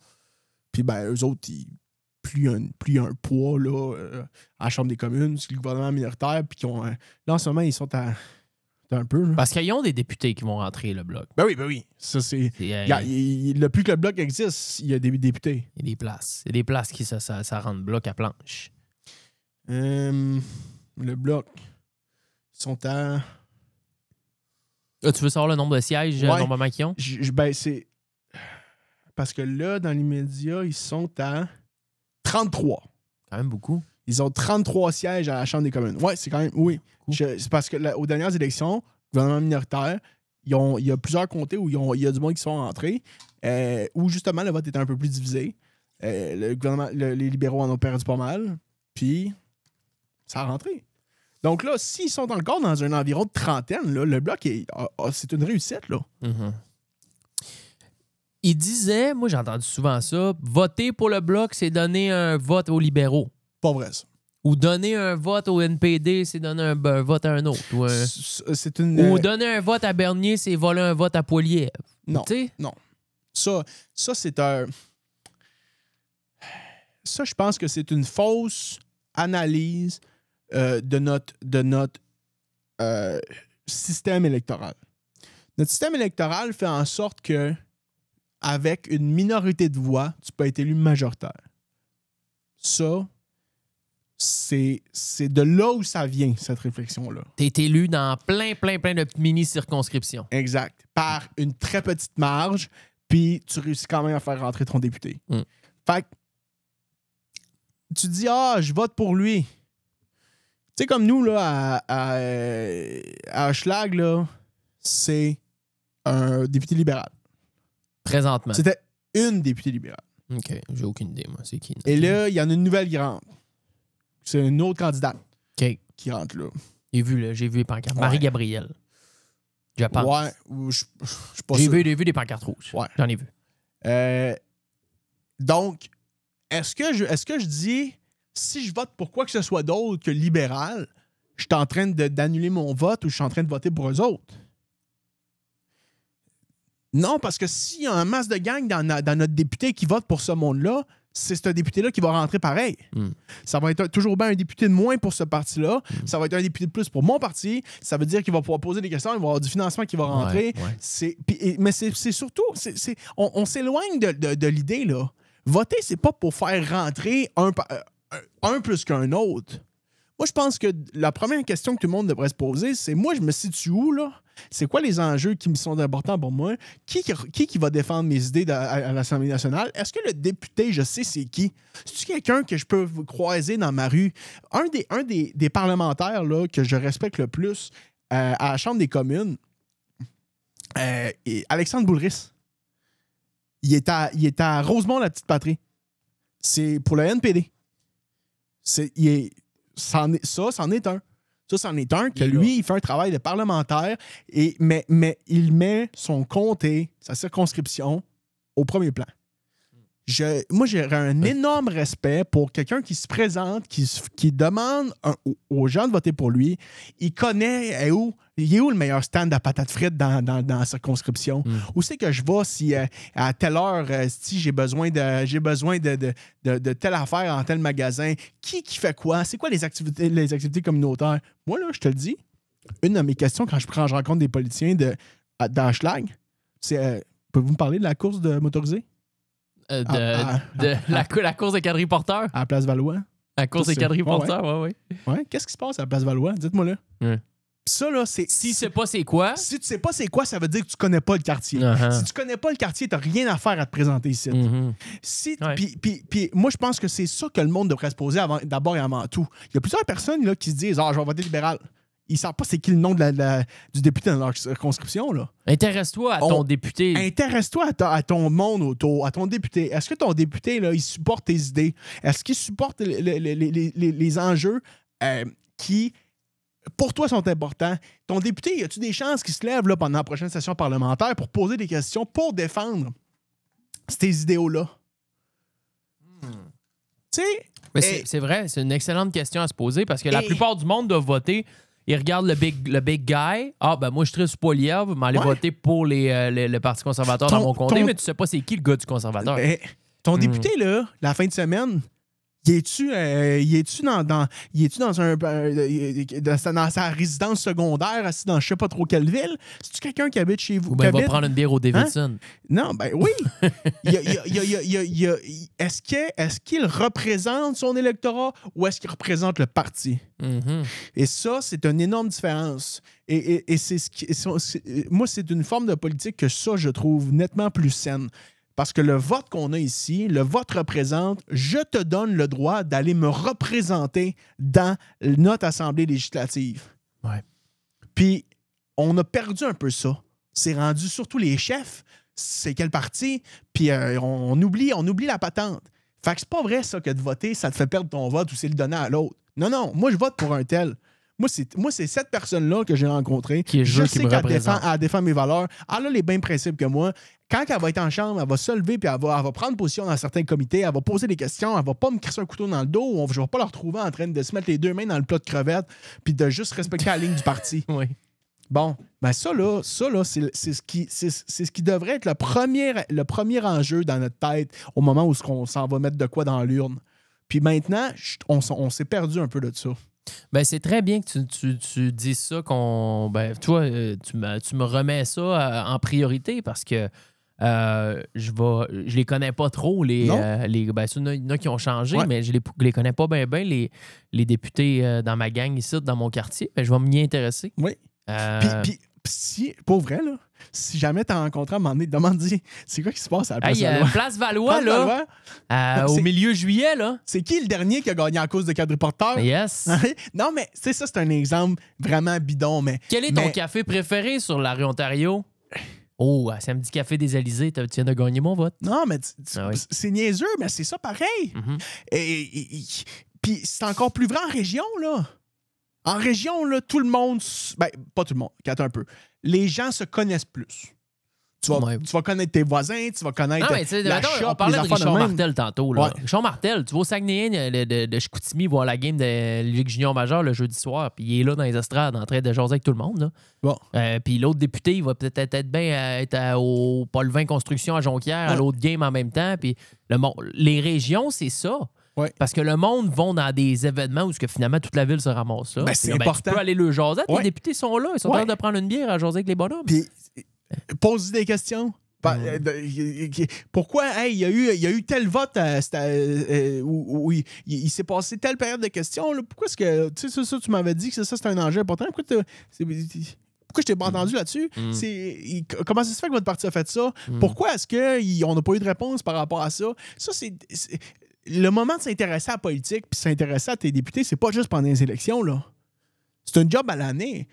Puis, ben, eux autres, plus il y a un poids là, à la Chambre des communes, c'est le gouvernement minoritaire, puis là, en ce moment, ils sont à un peu. Là. Parce qu'ils ont des députés qui vont rentrer, le bloc. Ben oui. Ça, c'est... le plus que le bloc existe, il y a des députés. Il y a des places. Il y a des places qui ça rend le bloc à planche. Le bloc, ils sont à... Tu veux savoir le nombre de sièges normalement qu'ils ont? Ben, c'est... Parce que là, dans l'immédiat, ils sont à 33. Quand même beaucoup. Ils ont 33 sièges à la Chambre des communes. Oui, c'est quand même... Oui. C'est parce que aux dernières élections, gouvernement minoritaire, il y a plusieurs comtés où il y a du monde qui sont rentrés, où justement le vote était un peu plus divisé. Le gouvernement, les libéraux en ont perdu pas mal. Puis, ça a rentré. Donc là, s'ils sont encore dans un environ de trentaine, là, le bloc, c'est une réussite. Là. Mm-hmm. Il disait, moi j'ai entendu souvent ça, voter pour le bloc, c'est donner un vote aux libéraux. Pas vrai, ça. Ou donner un vote au NPD, c'est donner un vote à un autre. Ou donner un vote à Bernier, c'est voler un vote à Poilievre. Non, t'sais? non. Ça, c'est un... Ça, je pense que c'est une fausse analyse de notre système électoral. Notre système électoral fait en sorte que avec une minorité de voix, tu peux être élu majoritaire. Ça, c'est de là où ça vient, cette réflexion-là. T'es élu dans plein de mini-circonscriptions. Exact. Par une très petite marge, puis tu réussis quand même à faire rentrer ton député. Mm. Fait que tu dis, je vote pour lui. Tu sais, comme nous, là, à Hochelag, là, c'est un député libéral. Présentement. C'était une députée libérale. OK, j'ai aucune idée, moi. C'est qui? Et là, il y en a une nouvelle qui rentre. C'est une autre candidate qui rentre là. J'ai vu les pancartes. Ouais. Marie-Gabrielle. Je pense. Ouais, je suis pas J'ai sûr. vu des pancartes rouges. Ouais. J'en ai vu. Donc, est-ce que je dis Si je vote pour quoi que ce soit d'autre que libéral, je suis en train d'annuler mon vote ou je suis en train de voter pour eux autres. Non, parce que s'il y a un masse de gang dans notre député qui vote pour ce monde-là, c'est ce député-là qui va rentrer pareil. Ça va être toujours bien un député de moins pour ce parti-là. Ça va être un député de plus pour mon parti. Ça veut dire qu'il va pouvoir poser des questions, il va y avoir du financement qui va rentrer. Mais c'est surtout... On s'éloigne de l'idée, là. Voter, c'est pas pour faire rentrer un plus qu'un autre. Moi, je pense que la première question que tout le monde devrait se poser, c'est moi, je me situe où, là? C'est quoi les enjeux qui me sont importants pour moi? Qui va défendre mes idées à l'Assemblée nationale? Est-ce que le député, je sais c'est qui? C'est-tu quelqu'un que je peux croiser dans ma rue? Un des parlementaires là, que je respecte le plus à la Chambre des communes, Alexandre Boulris. Il est à Rosemont, la petite patrie. C'est pour le NPD. C'en est un. Ça, c'en est un que lui, il fait un travail de parlementaire, mais il met son comté, sa circonscription, au premier plan. Moi, j'aurais un énorme respect pour quelqu'un qui se présente, qui demande aux gens de voter pour lui. Il connaît il est où le meilleur stand à patates frites dans la circonscription? Où c'est que je vais si à telle heure, si j'ai besoin de telle affaire en tel magasin? Qui fait quoi? C'est quoi les activités communautaires? Moi, là, je te le dis, une de mes questions quand je rencontre des politiciens d'Hochelag, c'est pouvez-vous me parler de la course de motorisée? La course des quadriporteurs? À la Place Valois. La course des quadriporteurs, oui. Ouais, qu'est-ce qui se passe à la Place Valois? Dites-moi là. Ça, là, c'est... Si tu sais pas c'est quoi... Si tu sais pas c'est quoi, ça veut dire que tu connais pas le quartier. Si tu connais pas le quartier, t'as rien à faire à te présenter ici. Puis moi, je pense que c'est ça que le monde devrait se poser d'abord et avant tout. Il y a plusieurs personnes là, qui se disent « Ah, je vais voter libéral ». Ils ne savent pas c'est qui le nom du député dans leur circonscription. Là. Intéresse-toi à ton député. Intéresse-toi à ton monde autour, à ton député. Est-ce que ton député, là, il supporte tes idées? Est-ce qu'il supporte les enjeux qui, pour toi, sont importants? Ton député, y a-tu des chances qu'il se lève là, pendant la prochaine session parlementaire pour poser des questions, pour défendre ces idéaux-là? Tu sais... C'est vrai, c'est une excellente question à se poser parce que la plupart du monde doit voter... Ils regardent le big guy. Ah, ben moi, je suis très Poilievre, mais aller voter pour le Parti conservateur dans mon comté, mais tu sais pas c'est qui le gars du conservateur. Ton député, là, la fin de semaine, il est-tu dans sa résidence secondaire, assis dans je sais pas trop quelle ville? C'est-tu quelqu'un qui habite chez vous? Ou ben il va prendre une bière au Davidson. Non, ben oui. Est-ce qu'il représente son électorat ou est-ce qu'il représente le parti? Et ça, c'est une énorme différence. Et moi, c'est une forme de politique que ça, je trouve nettement plus saine. Parce que le vote qu'on a ici, le vote représente, je te donne le droit d'aller me représenter dans notre Assemblée législative. Ouais. Puis, on a perdu un peu ça. C'est rendu surtout les chefs, c'est quel parti, puis on oublie la patente. Fait que c'est pas vrai, ça, que de voter, ça te fait perdre ton vote ou c'est le donner à l'autre. Non, moi, je vote pour un tel. Moi, c'est cette personne-là que j'ai rencontrée. Je sais qu'elle défend mes valeurs. Elle a les mêmes principes que moi. Quand elle va être en chambre, elle va se lever puis elle va prendre position dans certains comités. Elle va poser des questions. Elle va pas me crisser un couteau dans le dos. Je vais pas la retrouver en train de se mettre les deux mains dans le plat de crevettes puis de juste respecter la ligne du parti. Oui. Bon, ben ça là, c'est ce qui devrait être le premier enjeu dans notre tête au moment où on s'en va mettre de quoi dans l'urne. Puis maintenant, on s'est perdu un peu de ça. Ben, c'est très bien que tu dises ça, toi, tu me remets ça en priorité parce que je les connais pas trop, il y en a qui ont changé, mais je les connais pas bien, les députés dans ma gang ici, dans mon quartier. Ben, je vais m'y intéresser. Oui. Puis si, pour vrai, là, si jamais t'as rencontré à un moment donné, demande-y, c'est quoi qui se passe à la Place Valois? Place Valois, là, au milieu juillet, là. C'est qui le dernier qui a gagné à cause de quadriporteur? Yes. Non, mais ça, c'est un exemple vraiment bidon, mais... Quel est ton café préféré sur la rue Ontario? Oh, Samedi Café des Alizés, tu viens de gagner mon vote. Non, mais c'est niaiseux, mais c'est ça pareil. Puis c'est encore plus vrai en région, là. En région, là, tout le monde... Ben, pas tout le monde, attends un peu. Les gens se connaissent plus. Tu vas connaître tes voisins, tu vas connaître la shop, on parlait de les affaires Richard même. Martel tantôt. Là. Ouais. Richard Martel, tu vas au Saguenay de Chicoutimi voir la game de Ligue junior majeure le jeudi soir, puis il est là dans les estrades en train de jaser avec tout le monde. Là. Bon. Puis l'autre député, il va peut-être être bien être au Paul 20 Construction à Jonquière, à l'autre game en même temps. Puis les régions, c'est ça. Ouais. Parce que le monde vont dans des événements où finalement toute la ville se ramasse là. Ben, c'est puis, important. Tu peux aller le jaser. Ouais. Les députés sont là. Ils sont en train de prendre une bière à jaser avec les bonhommes. Puis, pose des questions. Pourquoi il y a eu tel vote où il s'est passé telle période de questions? Là. Pourquoi est-ce que. Tu sais, ça, tu m'avais dit que ça, c'est un enjeu important. Pourquoi je t'ai pas entendu là-dessus? Comment ça se fait que votre parti a fait ça? Pourquoi est-ce qu'on n'a pas eu de réponse par rapport à ça? Ça, c'est le moment de s'intéresser à la politique puis s'intéresser à tes députés, c'est pas juste pendant les élections, là. C'est un job à l'année.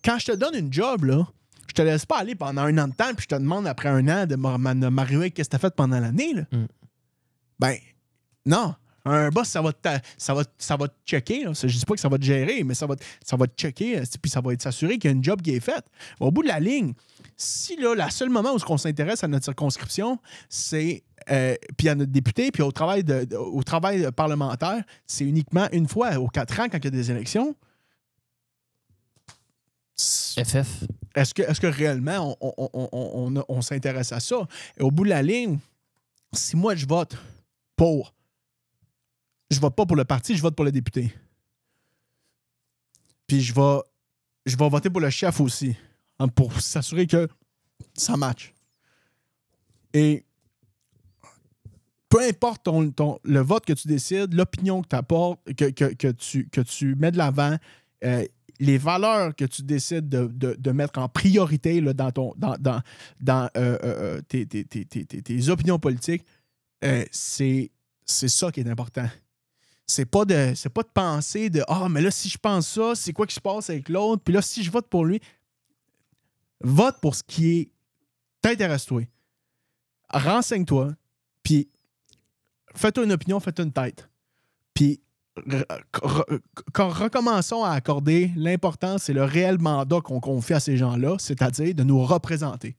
Quand je te donne une job, là, je te laisse pas aller pendant un an de temps puis je te demande après un an de m'arriver qu'est-ce que tu as fait pendant l'année, là. Ben, non. Un boss, ça va te checker. Là. Je dis pas que ça va te gérer, mais ça va te checker puis ça va s'assurer qu'il y a une job qui est faite. Au bout de la ligne, si là, le seul moment où on s'intéresse à notre circonscription, c'est puis à notre député, puis au travail parlementaire, c'est uniquement une fois aux 4 ans quand il y a des élections. FF. Est-ce que réellement on s'intéresse à ça? Et au bout de la ligne, si moi je vote pas pour le parti, je vote pour le député. Puis je vais voter pour le chef aussi, hein, pour s'assurer que ça matche. Et peu importe le vote que tu décides, l'opinion que tu apportes, que tu mets de l'avant, les valeurs que tu décides de mettre en priorité là, dans tes opinions politiques, c'est ça qui est important. C'est pas de penser de « Ah, mais là, si je pense ça, c'est quoi qui se passe avec l'autre? Puis là, si je vote pour lui... » Vote pour ce qui t'intéresse-toi. Renseigne-toi, puis fais-toi une opinion, fais-toi une tête. Puis recommençons à accorder l'importance et le réel mandat qu'on confie à ces gens-là, c'est-à-dire de nous représenter.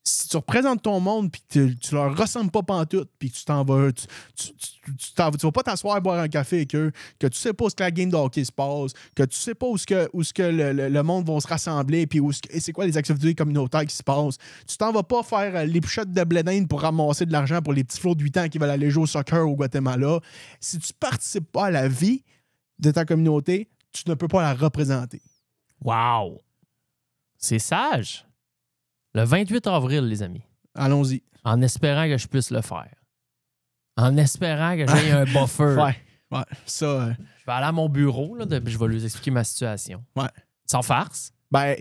Si tu représentes ton monde puis que tu leur ressembles pas pantoute puis que tu t'en vas, tu vas pas t'asseoir et boire un café avec eux, que tu sais pas où ce que la game de hockey se passe, que tu sais pas où ce que le monde va se rassembler puis et c'est quoi les activités communautaires qui se passent. Tu t'en vas pas faire les pouchettes de blé d'Inde pour ramasser de l'argent pour les petits flots de 8 ans qui veulent aller jouer au soccer au Guatemala. Si tu participes pas à la vie de ta communauté, tu ne peux pas la représenter. Wow! C'est sage! Le 28 avril, les amis. Allons-y. En espérant que je puisse le faire. En espérant que j'ai un buffer. Ouais. Ça... Je vais aller à mon bureau, là, je vais lui expliquer ma situation. Ouais. Sans farce. Ben,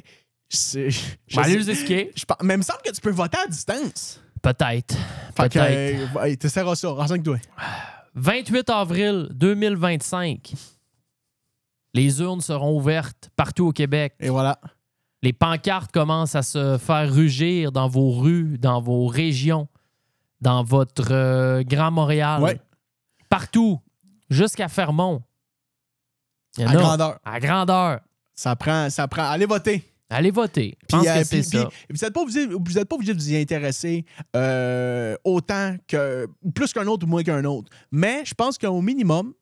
je vais aller lui expliquer. Mais il me semble que tu peux voter à distance. Peut-être. Peut-être. T'essaieras ça. Renseigne-toi. 28 avril 2025. Les urnes seront ouvertes partout au Québec. Et voilà. Les pancartes commencent à se faire rugir dans vos rues, dans vos régions, dans votre Grand Montréal. Ouais. Partout, jusqu'à Fermont. À grandeur. À grandeur. Ça prend. Allez voter. Allez voter. Je pense que c'est ça. Vous n'êtes pas obligé de vous y intéresser autant que. Plus qu'un autre ou moins qu'un autre. Mais je pense qu'au minimum,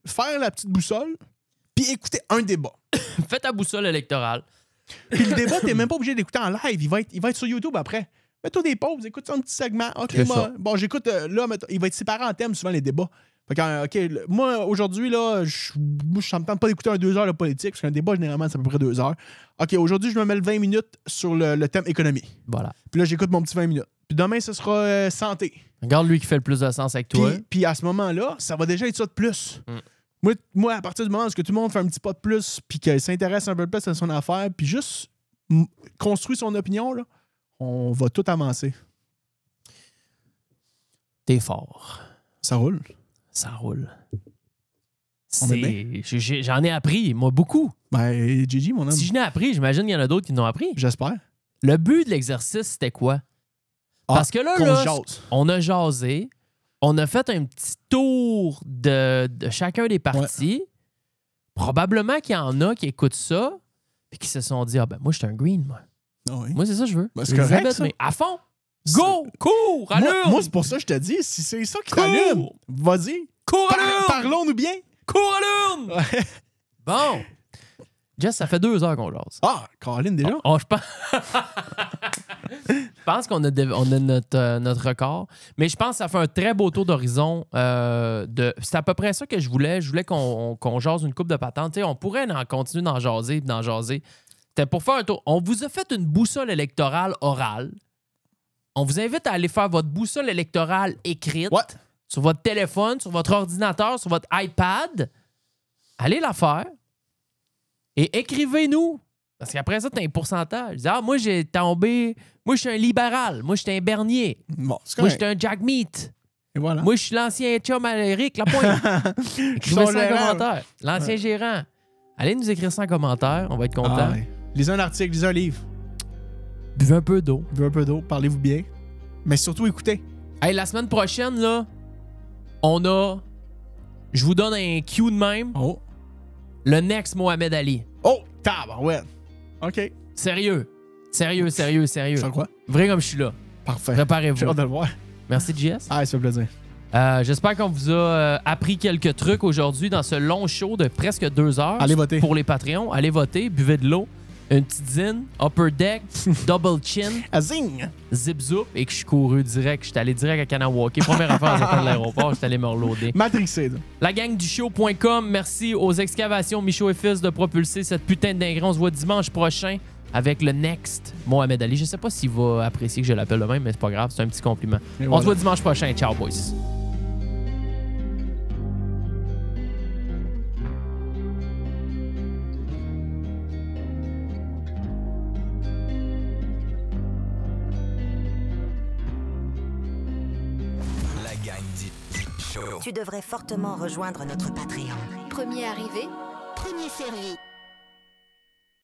faire la petite boussole, puis écouter un débat. Fais ta boussole électorale. Puis le débat, t'es même pas obligé d'écouter en live. Il va être sur YouTube après. Mets-toi des pauses, écoute un petit segment. OK, bon, j'écoute là, il va être séparé en thèmes souvent les débats. Fait que, OK, moi, aujourd'hui, là, je ne me tente pas d'écouter 2 heures de politique, parce qu'un débat, généralement, c'est à peu près 2 heures. OK, aujourd'hui, je me mets le 20 minutes sur le thème économie. Voilà. Puis là, j'écoute mon petit 20 minutes. Puis demain, ce sera santé. Regarde lui qui fait le plus de sens avec toi. Puis à ce moment-là, ça va déjà être ça de plus. Moi, à partir du moment où tout le monde fait un petit pas de plus, puis qu'il s'intéresse un peu plus à son affaire, puis juste construit son opinion, là, on va tout avancer. T'es fort. Ça roule. Ça roule. J'en ai appris, moi, beaucoup. Ben, Gigi, mon homme. Si je n'ai appris, j'imagine qu'il y en a d'autres qui l'ont appris. J'espère. Le but de l'exercice, c'était quoi? Parce que là, on a jasé. On a fait un petit tour de chacun des partis. Ouais. Probablement qu'il y en a qui écoutent ça puis qui se sont dit, ah ben moi, je suis un green, moi. Ah oui. Moi, c'est ça que je veux. Ben, c'est correct, ça. Mais à fond! Go! Cours! Allume! Moi, c'est pour ça que je te dis, si c'est ça qui Cours! t'allume, vas-y. Cours, allume! Parlons-nous bien. Cours, allume! Ouais. Bon. Jess, ça fait 2 heures qu'on jase. Ah, Caroline, déjà? Je pense... je pense qu'on a, on a notre record. Mais je pense que ça fait un très beau tour d'horizon. C'est à peu près ça que je voulais. Je voulais qu'on jase une coupe de patentes. T'sais, on pourrait continuer d'en jaser. C'était pour faire un tour. On vous a fait une boussole électorale orale. On vous invite à aller faire votre boussole électorale écrite. What? Sur votre téléphone, sur votre ordinateur, sur votre iPad. Allez la faire. Et écrivez-nous. Parce qu'après ça, t'as un pourcentage. Moi, j'ai tombé. Moi, je suis un libéral. Moi, je suis un Bernier. Bon, c'est Moi, correct. je suis un Jack Meat. Et voilà. Moi, je suis l'ancien chum à Eric Lapointe. Écrivez ça en commentaire. L'ancien gérant. Allez nous écrire ça en commentaire. On va être contents. Ouais. Lisez un article, lisez un livre. Buvez un peu d'eau. Buvez un peu d'eau, parlez-vous bien. Mais surtout, écoutez. Hey, la semaine prochaine, là, on a... Je vous donne un cue de même. Oh. Le next Mohamed Ali. Oh, tabarouette. OK. Sérieux. Je sens quoi? Vrai comme je suis là. Parfait. Préparez-vous. J'ai hâte de le voir. Merci, JS. Ah, ça fait plaisir. J'espère qu'on vous a appris quelques trucs aujourd'hui dans ce long show de presque 2 heures. Allez voter. Pour les Patreons. Allez voter, buvez de l'eau, une petite zine, upper deck, double chin, Azing! zip zoup et que je suis couru direct. Je suis allé direct à Kanawake. Première affaire à sortir de l'aéroport, je suis allé me reloader. Matrixé. La gang du show.com, merci aux excavations Michaud et Fils de propulser cette putain de dinguerie. On se voit dimanche prochain avec le next Mohamed Ali. Je sais pas s'il va apprécier que je l'appelle le même, mais c'est pas grave, c'est un petit compliment. On se voit dimanche prochain. Ciao, boys. La gang du show. Tu devrais fortement rejoindre notre Patreon. Premier arrivé, premier servi.